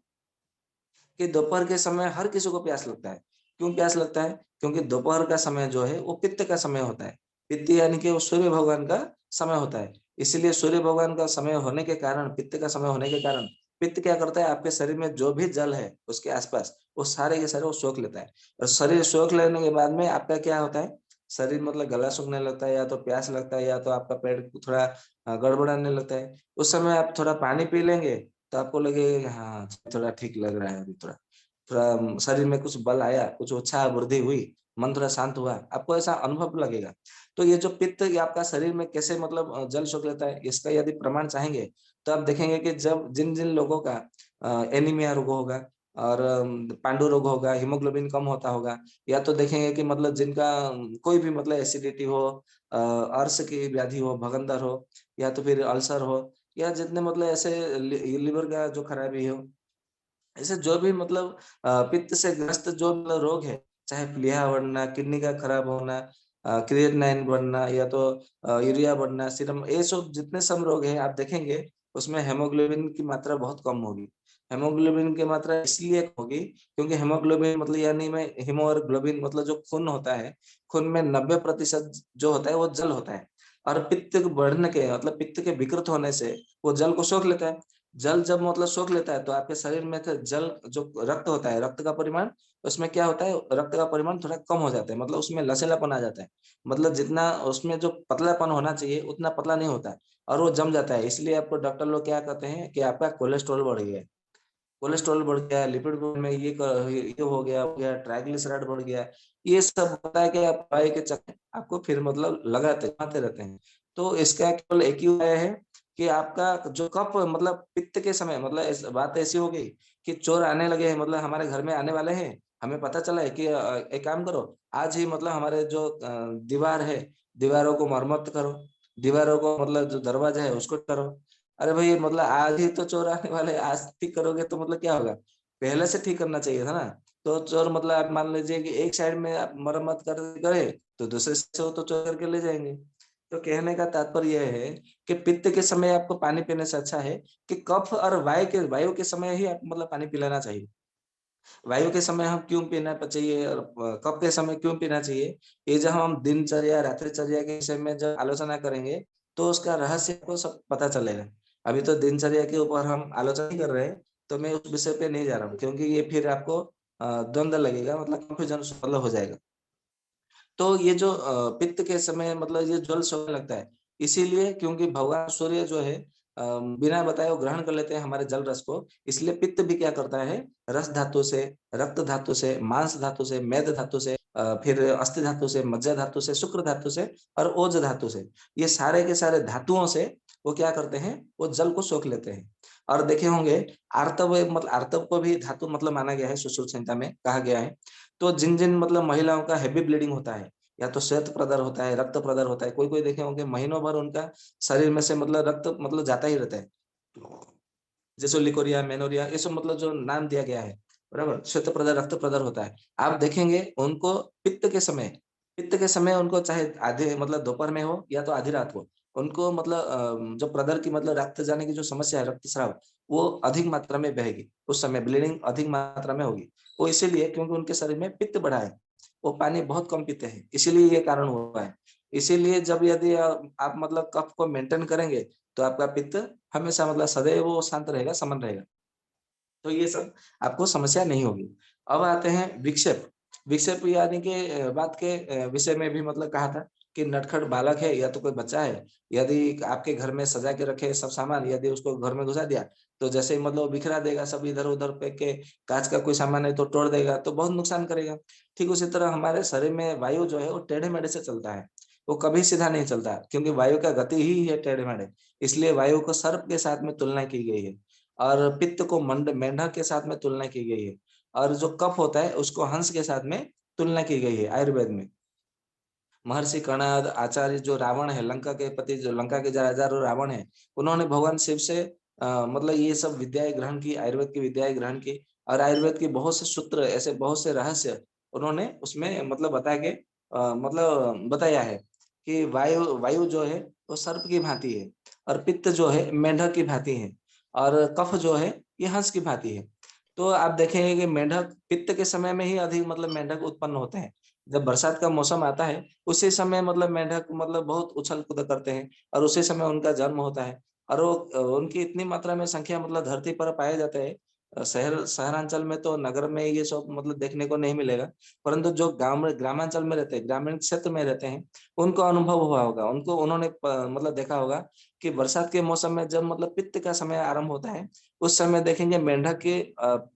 कि दोपहर के समय हर किसी को प्यास लगता है। क्यों प्यास लगता है? क्योंकि दोपहर का समय जो है वो पित्त का समय होता है। पित्त यानी कि वो सूर्य भगवान का समय होता है। इसलिए सूर्य भगवान का समय होने के कारण, पित्त का समय होने के कारण, पित्त क्या करता है, आपके शरीर में जो भी जल है उसके आसपास वो सारे के सारे वो सोख लेता है। और शरीर सोख लेने के बाद में आपका क्या होता है, शरीर मतलब गला सूखने लगता है, या तो प्यास लगता है, या तो आपका पेट थोड़ा गड़बड़ाने लगता है। उस समय आप थोड़ा पानी पी लेंगे तो आपको लगेगा हाँ थोड़ा ठीक लग रहा है, अभी थोड़ा थोड़ा शरीर में कुछ बल आया, कुछ उत्साह वृद्धि हुई, मन थोड़ा शांत हुआ, आपको ऐसा अनुभव लगेगा। तो ये जो पित्त ये आपका शरीर में कैसे मतलब जल सोख लेता है, इसका यदि प्रमाण चाहेंगे तो आप देखेंगे कि जब जिन जिन लोगों का एनीमिया रोग होगा और पांडु रोग होगा, हीमोग्लोबिन कम होता होगा, या तो देखेंगे कि मतलब जिनका कोई भी मतलब एसिडिटी हो, अर्श की व्याधि हो, भगंदर हो, या तो फिर अल्सर हो, या जितने मतलब ऐसे लिवर का जो खराबी हो, ऐसे जो भी मतलब पित्त से ग्रस्त जो मतलब रोग है, चाहे प्लीहा बढ़ना, किडनी का खराब होना, क्रिएटिनिन बढ़ना, या तो यूरिया बढ़ना, सीरम, ये सब जितने सब रोग हैं आप देखेंगे उसमें हेमोग्लोबिन की मात्रा बहुत कम होगी। हेमोग्लोबिन की मात्रा इसलिए होगी क्योंकि हेमोग्लोबिन मतलब यानी में हीमो और ग्लोबिन मतलब जो खून होता है, खून में 90% जो होता है वो जल होता है। और पित्त बढ़ने के मतलब पित्त के विकृत होने से वो जल को सोख लेता है। जल जब मतलब सोख लेता है तो आपके शरीर में का जल जो रक्त होता है, रक्त का परिमाण, उसमें क्या होता है, रक्त का परिमाण थोड़ा कम हो जाता है, मतलब उसमें लचीलापन आ जाता है। मतलब जितना उसमें जो पतलापन होना चाहिए उतना पतला नहीं होता है और वो जम जाता है। इसलिए आपको डॉक्टर लोग क्या कहते हैं कि आपका कोलेस्ट्रॉल बढ़ गया है, कोलेस्ट्रॉल बढ़ गया, लिपिड में ये हो गया, ट्राइग्लिसराइड बढ़ गया। ये सब होता है कि आप दवाई के चक्कर आपको फिर मतलब लगाते रहते हैं। तो इसका केवल एक ही उपाय है कि आपका जो कफ मतलब पित्त के समय मतलब बात ऐसी हो गई कि चोर आने लगे हैं, मतलब हमारे घर में आने वाले हैं, हमें पता चला है कि एक काम करो, आज ही मतलब हमारे जो दीवार है, दीवारों को मरम्मत करो, दीवारों को मतलब जो दरवाजा है उसको करो। अरे भाई मतलब आज ही तो चोर आने वाले, आज ठीक करोगे तो मतलब क्या होगा, पहले से ठीक करना चाहिए था ना। तो चोर मतलब आप मान लीजिए कि एक साइड में आप मरम्मत करे तो दूसरे से वो तो चोर करके ले जाएंगे। तो कहने का तात्पर्य यह है कि पित्त के समय आपको पानी पीने से अच्छा है कि कफ और वायु के समय ही आप मतलब पानी पिलाना चाहिए। वायु के समय हम क्यों पीना चाहिए और कफ के समय क्यों पीना चाहिए, ये जब हम दिनचर्या रात्रिचर्या के विषय में जब आलोचना करेंगे तो उसका रहस्य को सब पता चलेगा। अभी तो दिनचर्या के ऊपर हम आलोचना नहीं कर रहे हैं, तो मैं उस विषय पे नहीं जा रहा हूँ क्योंकि ये फिर आपको द्वंद्व लगेगा, मतलब कंफ्यूजन मतलब हो जाएगा। तो ये जो पित्त के समय मतलब ये जल सोखने लगता है, इसीलिए क्योंकि भगवान सूर्य जो है बिना बताए वो ग्रहण कर लेते हैं हमारे जल रस को, इसलिए पित्त भी क्या करता है, रस धातु से, रक्त धातु से, मांस धातु से, मेद धातु से, फिर अस्थि धातु से, मज्जा धातु से, शुक्र धातु से और ओज धातु से, ये सारे के सारे धातुओं से वो क्या करते हैं, वो जल को सोख लेते हैं। और देखे होंगे आर्तव, मतलब आर्तव को भी धातु मतलब माना गया है, सुश्रुत संहिता में कहा गया है। तो जिन जिन मतलब महिलाओं का हेवी ब्लीडिंग होता है, या तो श्वेत प्रदर होता है, रक्त प्रदर होता है, कोई कोई देखे होंगे महीनों भर उनका शरीर में से मतलब रक्त मतलब जाता ही रहता है, जैसे लिकोरिया, मेनोरिया, ये सब मतलब जो नाम दिया गया है, बराबर, श्वेत प्रदर, रक्त प्रदर होता है। आप देखेंगे उनको पित्त के समय उनको चाहे आधे मतलब दोपहर में हो या तो आधी रात को, उनको मतलब जो प्रदर की मतलब रक्त जाने की जो समस्या है, रक्तस्राव, वो अधिक मात्रा में बहेगी, उस समय ब्लीडिंग अधिक मात्रा में होगी। वो इसीलिए क्योंकि उनके शरीर में पित्त बढ़ा है, वो पानी बहुत कम पीते हैं, इसीलिए ये कारण हुआ है। इसीलिए जब यदि आप मतलब कफ को मेंटेन करेंगे तो आपका पित्त हमेशा मतलब सदैव वो शांत रहेगा, समन रहेगा, तो ये सब आपको समस्या नहीं होगी। अब आते हैं विक्षेप। विक्षेप यानी कि बात के विषय में भी मतलब कहा था कि नटखट बालक है या तो कोई बच्चा है, यदि आपके घर में सजा के रखे सब सामान, यदि उसको घर में घुसा दिया तो जैसे ही मतलब बिखरा देगा, सब इधर उधर फेंक के, कांच का कोई सामान है तो तोड़ देगा, तो बहुत नुकसान करेगा। ठीक उसी तरह हमारे शरीर में वायु जो है वो टेढ़े मेढ़े से चलता है, वो कभी सीधा नहीं चलता, क्योंकि वायु का गति ही है टेढ़े मेढ़े, इसलिए वायु को सर्प के साथ में तुलना की गई है, और पित्त को मेंढक के साथ में तुलना की गई है, और जो कफ होता है उसको हंस के साथ में तुलना की गई है आयुर्वेद में। महर्षि कणाद आचार्य जो रावण है, लंका के पति, जो लंका के राजा रावण है, उन्होंने भगवान शिव से मतलब ये सब विद्याएं ग्रहण की, आयुर्वेद की विद्याएं ग्रहण की, और आयुर्वेद के बहुत से सूत्र, ऐसे बहुत से रहस्य उन्होंने उसमें मतलब बता के मतलब बताया है कि वायु वायु जो है वो सर्प की भांति है, और पित्त जो है मेंढक की भांति है, और कफ जो है ये हंस की भांति है। तो आप देखेंगे कि मेंढक पित्त के समय में ही अधिक मतलब मेंढक उत्पन्न होते हैं। जब बरसात का मौसम आता है उसी समय मतलब मेंढक मतलब बहुत उछल कूद करते हैं, और उसी समय उनका जन्म होता है, और वो उनकी इतनी मात्रा में संख्या मतलब धरती पर पाए जाते हैं। शहरांचल में तो, नगर में ये सब मतलब देखने को नहीं मिलेगा, परंतु जो गांव में ग्रामांचल में रहते हैं, ग्रामीण क्षेत्र में रहते हैं, उनको अनुभव हुआ होगा, उनको उन्होंने मतलब देखा होगा कि बरसात के मौसम में जब मतलब पित्त का समय आरंभ होता है, उस समय देखेंगे मेंढक के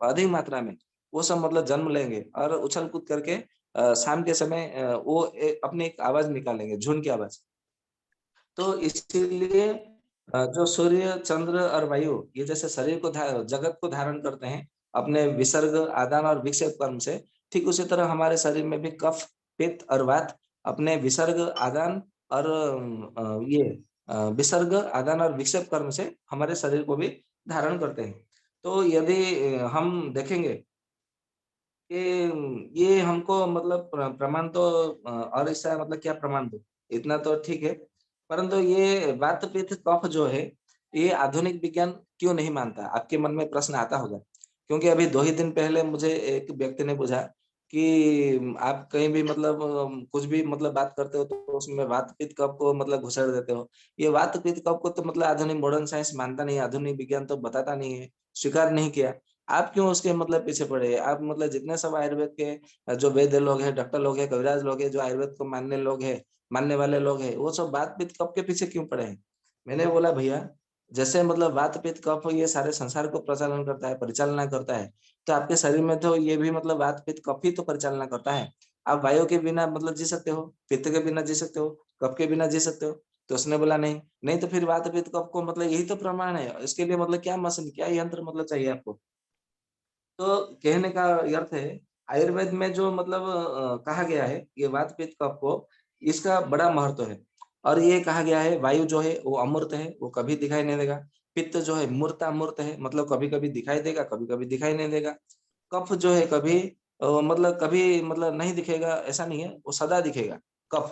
अधिक मात्रा में वो सब मतलब जन्म लेंगे, और उछल कूद करके शाम के समय वो अपनी एक आवाज निकालेंगे, झुंड की आवाज। तो इसीलिए जो सूर्य, चंद्र और वायु ये जैसे शरीर को जगत को धारण करते हैं अपने विसर्ग, आदान और विक्षेप कर्म से, ठीक उसी तरह हमारे शरीर में भी कफ, पित्त और वात अपने विसर्ग, आदान और ये विसर्ग, आदान और विक्षेप कर्म से हमारे शरीर को भी धारण करते हैं। तो यदि हम देखेंगे ये हमको मतलब प्रमाण तो और इसका मतलब क्या प्रमाण दो, इतना तो ठीक है, परंतु ये वात पित्त कफ जो है ये आधुनिक विज्ञान क्यों नहीं मानता, आपके मन में प्रश्न आता होगा। क्योंकि अभी 2 ही दिन पहले मुझे एक व्यक्ति ने पूछा कि आप कहीं भी मतलब कुछ भी मतलब बात करते हो तो उसमें वात पित्त कफ को मतलब घुसेड़ देते हो। ये वात पित्त कफ को तो मतलब आधुनिक मॉडर्न साइंस मानता नहीं है, आधुनिक विज्ञान तो बताता नहीं है, स्वीकार नहीं किया। आप क्यों उसके मतलब पीछे पड़े? आप मतलब जितने सब आयुर्वेद के जो वैद्य लोग हैं, डॉक्टर लोग हैं, कविराज लोग हैं, जो आयुर्वेद को मानने लोग हैं, मानने वाले लोग हैं, वो सब वात पित्त कफ के पीछे क्यों पड़े हैं? मैंने बोला भैया, जैसे मतलब वात पित्त कफ ये सारे संसार को प्रचालन करता है, परिचालना करता है, तो आपके शरीर में तो ये भी मतलब वात पित्त कफ ही तो परिचालना करता है। आप वायु के बिना मतलब जी सकते हो, पित्त के बिना जी सकते हो, कफ के बिना जी सकते हो? तो उसने बोला नहीं। नहीं तो फिर वात पित्त कफ को मतलब यही तो प्रमाण है, इसके लिए मतलब क्या मशीन, क्या यंत्र मतलब चाहिए आपको? तो कहने का अर्थ है आयुर्वेद में जो मतलब कहा गया है ये वात पित्त कफ को, इसका बड़ा महत्व है। और ये कहा गया है वायु जो है वो अमूर्त है, वो कभी दिखाई नहीं देगा। पित्त जो है मूर्तामूर्त है, मतलब कभी कभी दिखाई देगा, कभी कभी दिखाई नहीं देगा। कफ जो है कभी मतलब कभी मतलब नहीं दिखेगा ऐसा नहीं है, वो सदा दिखेगा कफ।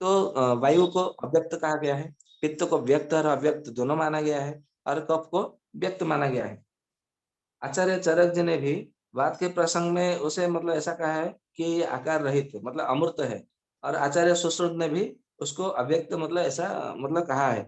तो वायु को अव्यक्त कहा गया है, पित्त को व्यक्त और अव्यक्त दोनों माना गया है, और कफ को व्यक्त माना गया है। आचार्य चरक जी ने भी वात के प्रसंग में उसे मतलब ऐसा कहा है कि ये आकार रहित मतलब अमूर्त है, और आचार्य सुश्रुत ने भी उसको अव्यक्त मतलब ऐसा मतलब कहा है।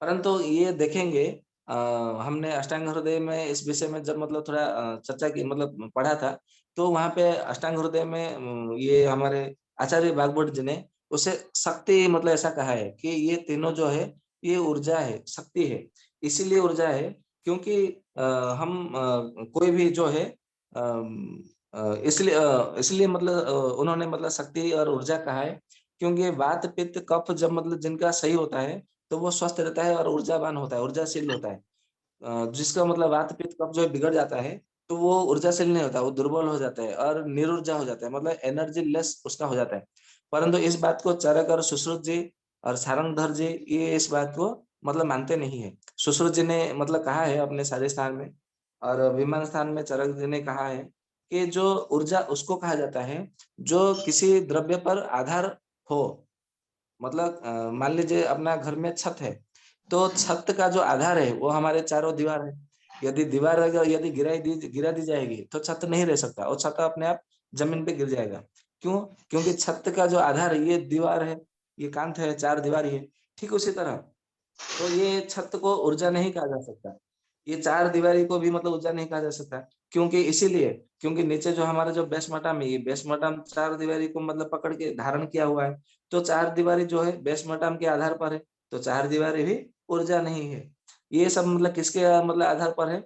परंतु ये देखेंगे, अ, हमने अष्टांग हृदय में इस विषय में जब मतलब थोड़ा चर्चा की मतलब पढ़ा था, तो वहां पे अष्टांग हृदय में ये हमारे आचार्य बागभट्ट जी ने उसे शक्ति मतलब ऐसा कहा है कि ये तीनों जो है ये ऊर्जा है, शक्ति है। इसीलिए ऊर्जा है क्योंकि हम कोई भी जो है इसलिए मतलब उन्होंने मतलब शक्ति और ऊर्जा कहा है, क्योंकि वात पित्त कफ जब मतलब जिनका सही होता है तो वो स्वस्थ रहता है और ऊर्जावान होता है, ऊर्जाशील होता है। जिसका मतलब वात पित्त कफ जो बिगड़ जाता है तो वो ऊर्जाशील नहीं होता, वो दुर्बल हो जाता है और निरुर्जा हो जाता है, मतलब एनर्जी लेस उसका हो जाता है। परंतु इस बात को चरक और सुश्रुत जी और सारंगधर जी ये इस बात को मतलब मानते नहीं है। सुश्रुत जी ने मतलब कहा है अपने सारे स्थान में, और विमान स्थान में चरक जी ने कहा है कि जो ऊर्जा उसको कहा जाता है जो किसी द्रव्य पर आधार हो। मतलब मान लीजिए अपना घर में छत है, तो छत का जो आधार है वो हमारे चारों दीवार है। यदि दीवार अगर यदि गिरा दी जाएगी तो छत नहीं रह सकता, और छत अपने आप जमीन पे गिर जाएगा। क्यों? क्योंकि छत का जो आधार है ये दीवार है, ये कांत है, चार दीवारी है। ठीक उसी तरह तो ये छत को ऊर्जा नहीं कहा जा सकता, ये चार दीवारी को भी मतलब ऊर्जा नहीं कहा जा सकता। क्योंकि इसीलिए क्योंकि नीचे जो हमारा जो बेस मटाम है, ये बेस मटाम चार दीवारी को मतलब पकड़ के धारण किया हुआ है। तो चार दीवारी जो है बेस मटाम के आधार पर है, तो चार दीवारी भी ऊर्जा नहीं है। ये सब मतलब किसके मतलब आधार पर है?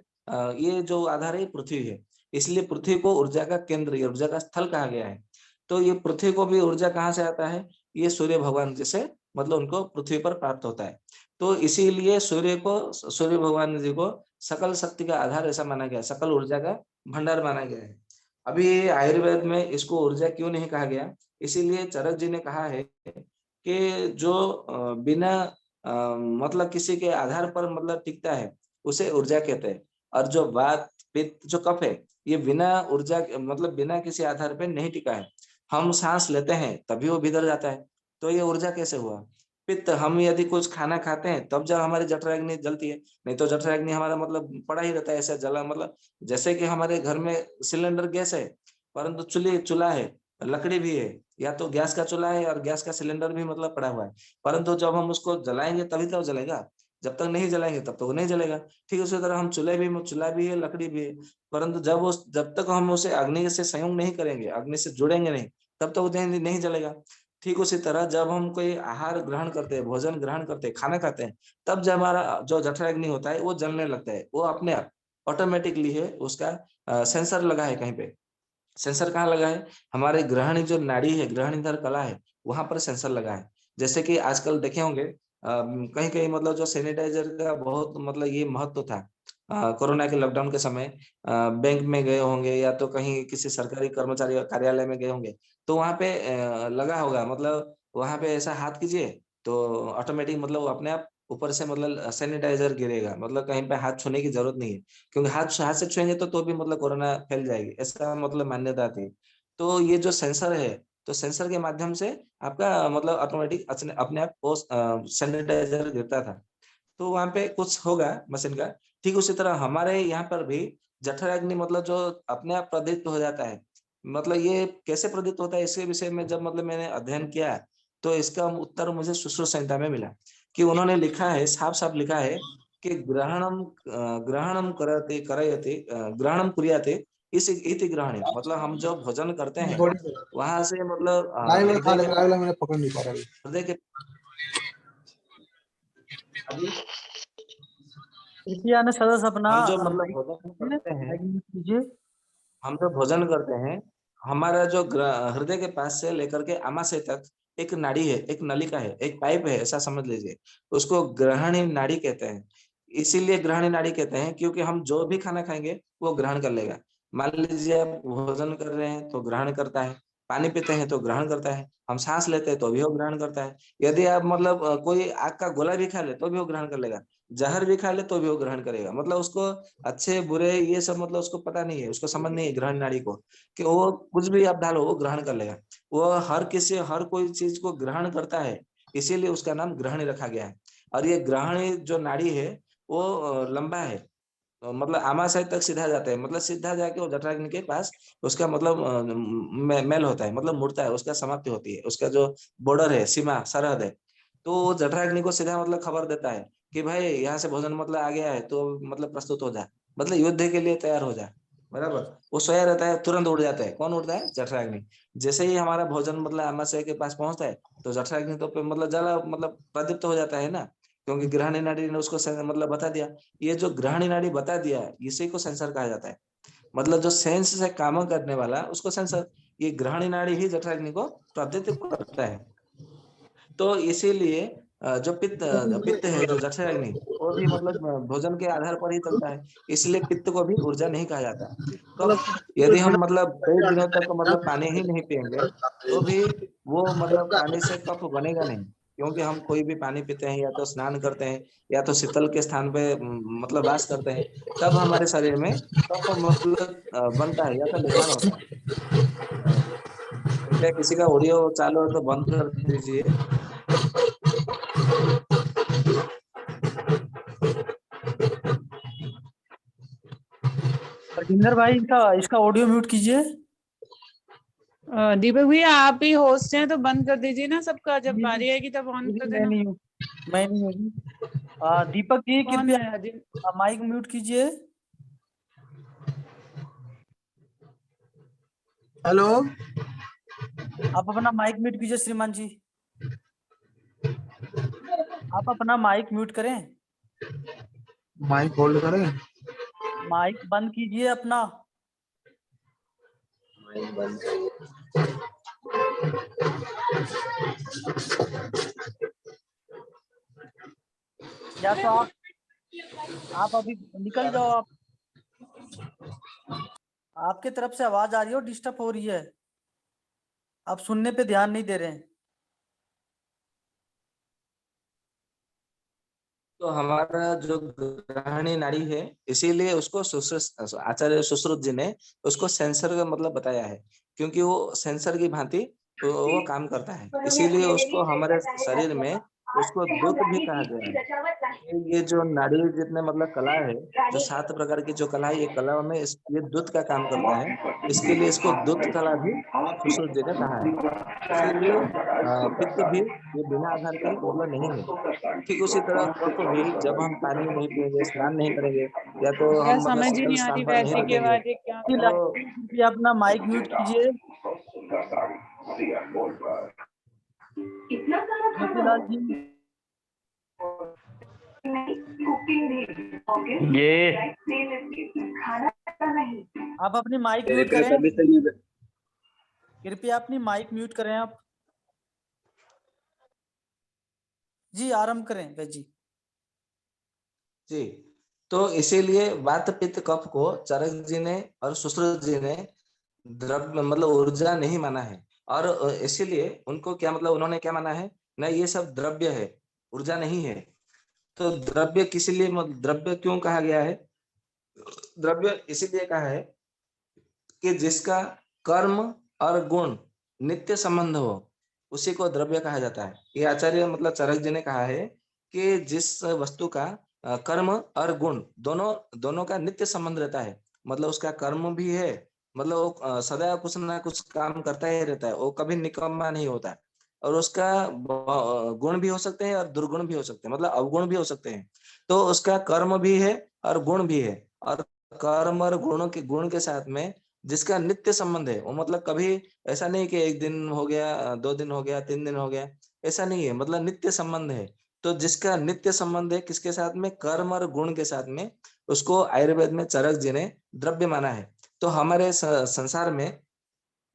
ये जो आधार है पृथ्वी है। इसलिए पृथ्वी को ऊर्जा का केंद्र, ऊर्जा का स्थल कहा गया है। तो ये पृथ्वी को भी ऊर्जा कहाँ से आता है? ये सूर्य भगवान जैसे मतलब उनको पृथ्वी पर प्राप्त होता है। तो इसीलिए सूर्य भगवान जी को सकल शक्ति का आधार ऐसा माना गया, सकल ऊर्जा का भंडार माना गया है। अभी आयुर्वेद में इसको ऊर्जा क्यों नहीं कहा गया? इसीलिए चरक जी ने कहा है कि जो बिना मतलब किसी के आधार पर मतलब टिकता है उसे ऊर्जा कहते हैं, और जो वात पित्त जो कफ है ये बिना ऊर्जा मतलब बिना किसी आधार पे नहीं टिका है। हम सांस लेते हैं तभी वो भीतर जाता है, तो ये ऊर्जा कैसे हुआ? पित्त, हम यदि कुछ खाना खाते हैं तब जब हमारी जठराग्नि जलती है, नहीं तो जठराग्नि हमारा मतलब पड़ा ही रहता है ऐसा जला, मतलब जैसे कि हमारे घर में सिलेंडर गैस है परंतु चूल्हा है, लकड़ी भी है, या तो गैस का चूल्हा है और गैस का सिलेंडर भी मतलब पड़ा हुआ है, परंतु जब हम उसको जलाएंगे तभी तो जलेगा, जब तक नहीं जलाएंगे तब तक वो नहीं जलेगा। ठीक उसी तरह हम चूल्हा भी है, लकड़ी भी है, परंतु जब तक हम उसे अग्नि से संयोग नहीं करेंगे, अग्नि से जुड़ेंगे नहीं, तब तक वो नहीं जलेगा। ठीक उसी तरह जब हम कोई आहार ग्रहण करते हैं, भोजन ग्रहण करते हैं, खाना खाते हैं, तब जब हमारा जो जठराग्नि होता है वो जलने लगता है, वो अपने आप ऑटोमेटिकली है उसका सेंसर लगा है कहीं पे। सेंसर कहाँ लगा है? हमारे ग्रहणी जो नाड़ी है, ग्रहणीधर कला है, वहां पर सेंसर लगा है। जैसे कि आजकल देखे होंगे कहीं कहीं मतलब जो सैनिटाइजर का बहुत मतलब ये महत्व था। कोरोना के लॉकडाउन के समय बैंक में गए होंगे या तो कहीं किसी सरकारी कर्मचारी कार्यालय में गए होंगे, तो वहां पे लगा होगा, मतलब वहां पे ऐसा हाथ कीजिए तो ऑटोमेटिक मतलब वो अपने आप ऊपर से मतलब सैनिटाइजर गिरेगा, मतलब कहीं पे हाथ छूने की जरूरत नहीं है। क्योंकि हाथ हाथ से छुएंगे तो भी मतलब कोरोना फैल जाएगी, ऐसा मतलब मान्यता थी। तो ये जो सेंसर है, तो सेंसर के माध्यम से आपका मतलब ऑटोमेटिक अपने आप वो सैनिटाइजर गिरता था। तो वहां पे कुछ होगा मशीन का। ठीक उसी तरह हमारे यहाँ पर भी जठराग्नि मतलब जो अपने आप प्रदीप्त हो जाता है, मतलब ये कैसे प्रदीप्त होता है इसके विषय में जब मतलब मैंने अध्ययन किया, तो इसका उत्तर मुझे सुश्रुत संहिता में मिला कि उन्होंने लिखा है, साफ साफ लिखा है कि ग्रहणम करते करयते ग्रहणम कुर्याते इस इति ग्रहणे, मतलब हम जो भोजन करते हैं वहां से मतलब हृदय के अभी कृपया ने सदस्य अपना हम जो मतलब माइक भोजन करते हैं, कीजिए। हम जो भोजन करते हैं, हमारा जो हृदय के पास से लेकर के आमाशय तक एक नाड़ी है, एक नलिका है, एक पाइप है, ऐसा समझ लीजिए। उसको ग्रहणी नाड़ी कहते हैं। इसीलिए ग्रहणी नाड़ी कहते हैं क्योंकि हम जो भी खाना खाएंगे वो ग्रहण कर लेगा। मान लीजिए आप भोजन कर रहे हैं तो ग्रहण करता है, पानी पीते हैं तो ग्रहण करता है, हम सांस लेते हैं तो भी वो ग्रहण करता है। यदि आप मतलब कोई आग का गोला भी खा ले तो भी वो ग्रहण कर लेगा, जहर भी खा ले तो भी वो ग्रहण करेगा। मतलब उसको अच्छे बुरे ये सब मतलब उसको पता नहीं है, उसको समझ नहीं है ग्रहण नाड़ी को, कि वो कुछ भी आप डालो वो ग्रहण कर लेगा। वो हर कोई चीज को ग्रहण करता है, इसीलिए उसका नाम ग्रहणी रखा गया है। और ये ग्रहणी जो नाड़ी है वो लंबा है, मतलब आमाशय तक सीधा जाता है, मतलब सीधा जाके वो जठराग्नि के पास उसका मतलब मेल होता है, मतलब मुड़ता है, उसका समाप्ति होती है, उसका जो बॉर्डर है, सीमा सरहद है। तो वो जठराग्नि को सीधा मतलब खबर देता है कि भाई यहाँ से भोजन मतलब आ गया है, तो मतलब प्रस्तुत हो जा, मतलब युद्ध के लिए तैयार हो जा। बराबर, वो सोया रहता है, तुरंत उड़ जाता है। कौन उड़ता है? जठराग्नि। जैसे ही हमारा भोजन मतलब आमाशय के पास पहुंचता है तो जठराग्नि तो मतलब जला मतलब प्रदीप्त हो जाता है ना, क्योंकि ग्रहणी नाड़ी ने उसको मतलब बता दिया। ये जो ग्रहणी नाड़ी बता दिया इसी को सेंसर कहा जाता है, मतलब जो सेंस से काम करने वाला उसको सेंसर। ये ग्रहणी नाड़ी ही जठराग्नि को प्रदीप्त करता है। तो इसीलिए जो पित्त है, जो जठराग्नि, वो भी मतलब भोजन के आधार पर ही चलता है, इसलिए पित्त को भी ऊर्जा नहीं कहा जाता। कफ, यदि हम मतलब कई दिनों तक मतलब पानी ही नहीं पिएंगे तो भी वो मतलब पानी से कफ बनेगा नहीं, क्योंकि हम कोई भी पानी पीते हैं या तो स्नान करते हैं या तो शीतल के स्थान पे मतलब वास करते हैं, तब हमारे शरीर में कफ मतलब बनता है या तो निर्माण होता है। कृपया किसी का ऑडियो चालू हो तो बंद कर दीजिए। परजिंदर भाई इसका इसका ऑडियो म्यूट कीजिए। दीपक भैया आप ही होस्ट हैं तो बंद कर दीजिए ना सबका, जब जी, बारी आएगी तब ऑन कर मैं देना। नहीं हूँ, मैं नहीं हूँ। दीपक जी कौन कृपया है अजीब? माइक म्यूट कीजिए। हेलो, आप अपना माइक म्यूट कीजिए श्रीमान जी, आप अपना माइक म्यूट करें, माइक होल्ड करें। माइक बंद कीजिए अपना। या तो आप अभी निकल जाओ। आप आपके तरफ से आवाज आ रही हो, डिस्टर्ब हो रही है, आप सुनने पे ध्यान नहीं दे रहे हैं। तो हमारा जो ग्रहणी नाड़ी है, इसीलिए उसको आचार्य सुश्रुत जी ने उसको सेंसर का मतलब बताया है, क्योंकि वो सेंसर की भांति वो काम करता है, इसीलिए उसको हमारे शरीर में उसको दूत भी कहा गया है। ये जो नाड़ी जितने मतलब कला है, जो 7 प्रकार की जो कला है, ये कला में ये दूत का काम करता है, इसके लिए इसको दूत कला भी सुश्रुत जी ने कहा है। इसीलिए पित्त भी ये बिना आधार के मतलब नहीं है। ठीक उसी तरह कफ भी, जब हम पानी नहीं पिएंगे, स्नान नहीं करेंगे या तो क्या हम मतलब समझ ही शीतल नहीं आ स्थान रही पर नहीं वैसे की रखेंगे आवाज, क्या जी, बोल रहे तो कृपया अपना माइक म्यूट कीजिए। मोतीलाल जी, ये आप अपनी माइक म्यूट करें, कृपया अपनी माइक म्यूट करें आप। जी आरंभ करें वैद जी। जी, तो इसीलिए वात पित्त कफ को चरक जी ने और सुश्रुत जी ने द्रव्य मतलब ऊर्जा नहीं माना है। और इसीलिए उनको क्या मतलब उन्होंने क्या माना है, ना ये सब द्रव्य है, ऊर्जा नहीं है। तो द्रव्य किस लिए द्रव्य क्यों कहा गया है? द्रव्य इसीलिए कहा है कि जिसका कर्म और गुण नित्य संबंध हो, उसी को द्रव्य कहा जाता है। ये आचार्य मतलब चरक जी ने कहा है कि जिस वस्तु का कर्म और गुण दोनों दोनों का नित्य संबंध रहता है, मतलब उसका कर्म भी है, मतलब वो सदा कुछ ना कुछ काम करता ही रहता है, वो कभी निकम्मा नहीं होता। और उसका गुण भी हो सकते हैं और दुर्गुण भी हो सकते हैं, मतलब अवगुण भी हो सकते हैं। तो उसका कर्म भी है और गुण भी है, और कर्म और गुण के साथ में जिसका नित्य संबंध है, वो मतलब कभी ऐसा नहीं कि 1 दिन हो गया, 2 दिन हो गया, 3 दिन हो गया, ऐसा नहीं है, मतलब नित्य संबंध है। तो जिसका नित्य संबंध है किसके साथ में? कर्म और गुण के साथ में, उसको आयुर्वेद में चरक जी ने द्रव्य माना है। तो हमारे संसार में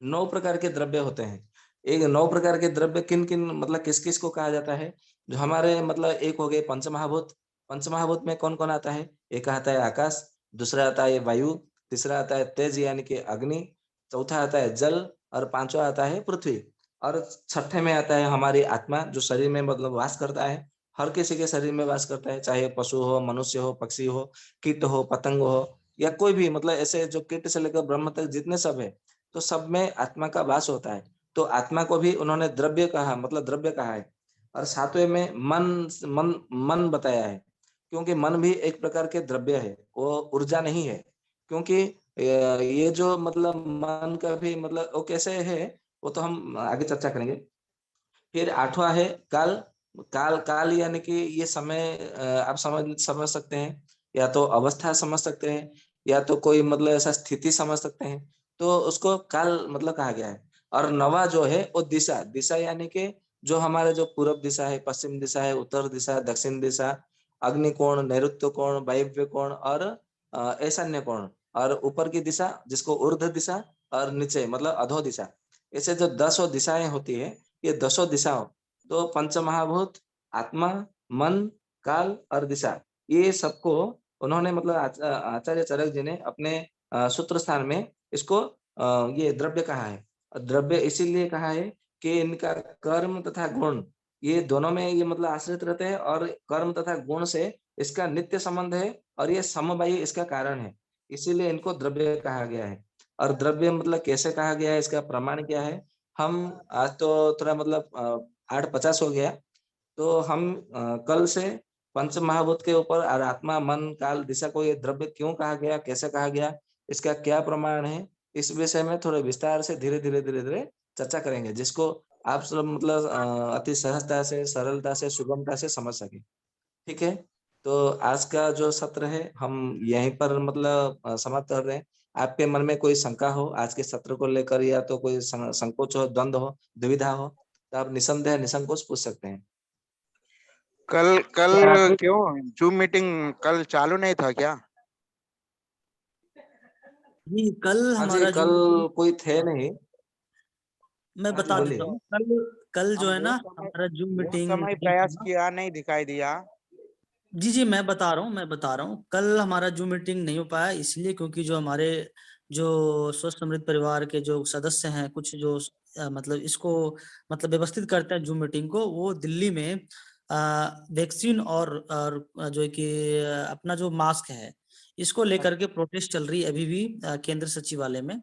9 प्रकार के द्रव्य होते हैं। एक 9 प्रकार के द्रव्य किन किन मतलब किस किस को कहा जाता है? जो हमारे मतलब एक हो गए पंचमहाभूत। पंचमहाभूत में कौन कौन आता है? एक आता है आकाश, दूसरा आता है वायु, तीसरा आता है तेज यानी कि अग्नि, चौथा आता है जल, और पांचवा आता है पृथ्वी, और छठे में आता है हमारी आत्मा, जो शरीर में मतलब वास करता है। हर किसी के शरीर में वास करता है, चाहे पशु हो, मनुष्य हो, पक्षी हो, कीट हो, पतंग हो, या कोई भी, मतलब ऐसे जो कीट से लेकर ब्रह्म तक जितने सब है, तो सब में आत्मा का वास होता है। तो आत्मा को भी उन्होंने द्रव्य कहा, मतलब द्रव्य कहा है। और सातवें में मन मन मन बताया है, क्योंकि मन भी एक प्रकार के द्रव्य है, वो ऊर्जा नहीं है। क्योंकि ये जो मतलब मन का भी मतलब वो कैसे है, वो तो हम आगे चर्चा करेंगे। फिर आठवां है काल। काल काल यानी कि ये समय, आप समझ समझ सकते हैं, या तो अवस्था समझ सकते हैं, या तो कोई मतलब ऐसा स्थिति समझ सकते हैं, तो उसको काल मतलब कहा गया है। और नवा जो है वो दिशा। दिशा यानी कि जो हमारे जो पूर्व दिशा है, पश्चिम दिशा है, उत्तर दिशा, दक्षिण दिशा, अग्नि कोण, नैऋत्य कोण, वायव्य कोण, और ईशान्य कोण, और ऊपर की दिशा जिसको ऊर्ध्व दिशा, और नीचे मतलब अधो दिशा। ऐसे जो 10 दिशाएं होती है, ये 10 दिशाओं, तो पंच महाभूत, आत्मा, मन, काल और दिशा, ये सबको उन्होंने मतलब आचार्य चरक जी ने अपने सूत्र स्थान में इसको ये द्रव्य कहा है। और द्रव्य इसीलिए कहा है कि इनका कर्म तथा गुण, ये दोनों में ये मतलब आश्रित रहते हैं, और कर्म तथा गुण से इसका नित्य संबंध है, और ये समवायी इसका कारण है, इसीलिए इनको द्रव्य कहा गया है। और द्रव्य मतलब कैसे कहा गया है, इसका प्रमाण क्या है? हम आज तो थोड़ा मतलब 8:50 हो गया, तो हम कल से पंच महाभूत के ऊपर और आत्मा, मन, काल, दिशा को ये द्रव्य क्यों कहा गया, कैसे कहा गया, इसका क्या प्रमाण है, इस विषय में थोड़े विस्तार से धीरे धीरे धीरे धीरे चर्चा करेंगे, जिसको आप सब मतलब अति सहजता से, सरलता से, सुगमता से समझ सके। ठीक है, तो आज का जो सत्र है हम यहीं पर मतलब समाप्त कर रहे हैं। आपके मन में कोई शंका हो आज के सत्र को लेकर, या तो कोई संकोच हो, द्वंद्व हो, दुविधा हो, तो आप निसंदेह निसंकोच पूछ सकते हैं। कल कल क्या आप क्यों जूम मीटिंग कल चालू नहीं था क्या? जी कल हाँ जी, हमारा कल जो, कोई थे नहीं। मैं हाँ जी, बता देता बोलिए। हूँ, कल कल जो हम है ना हमारा जूम वो मीटिंग समय नहीं प्रयास था। किया, नहीं दिखाई दिया। जी जी मैं बता रहा हूँ, कल हमारा जूम मीटिंग नहीं हो पाया, इसलिए क्योंकि जो हमारे जो स्वस्थ समृद्ध परिवार के जो सदस्य हैं, कुछ जो मतलब इसको मतलब व्यवस्थित करते हैं जूम मीटिंग को, वो दिल्ली में वैक्सीन और जो है कि अपना जो मास्क है, इसको लेकर के प्रोटेस्ट चल रही है अभी भी केंद्र सचिवालय में।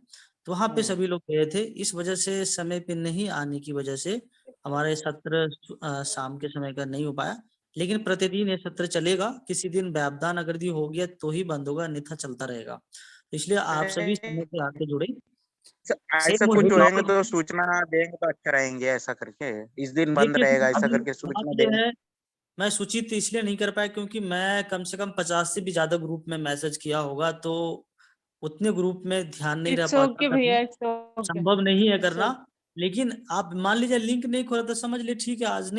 तो वहां पे सभी लोग गए थे, इस वजह से समय पे नहीं आने की वजह से हमारे सत्र शाम के समय का नहीं हो पाया। लेकिन प्रतिदिन ये सत्र चलेगा, किसी दिन व्यवधान अगर भी हो गया तो ही बंद होगा, अन्यथा चलता रहेगा। तो इसलिए आप सभी समय पे आके जुड़े। ऐसा सेम कुछ वही होएंगे टॉपिक, तो सूचना देंगे तो अच्छा रहेंगे, ऐसा करके इस दिन बंद देखिए रहेगा ऐसा अभी करके सूचना बात ये देंगे। है, मैं सूचित इसलिए नहीं कर पाया क्योंकि मैं कम से कम 50 से भी ज्यादा ग्रुप में मैसेज किया होगा, तो उतने ग्रुप में ध्यान नहीं रह इट्स पाता ओके था, भैया, तो इट्स ओके, संभव नहीं है इट्स करना। लेकिन आप मान लीजिए लिंक नहीं खोला तो समझ लिए ठीक है, आज नहीं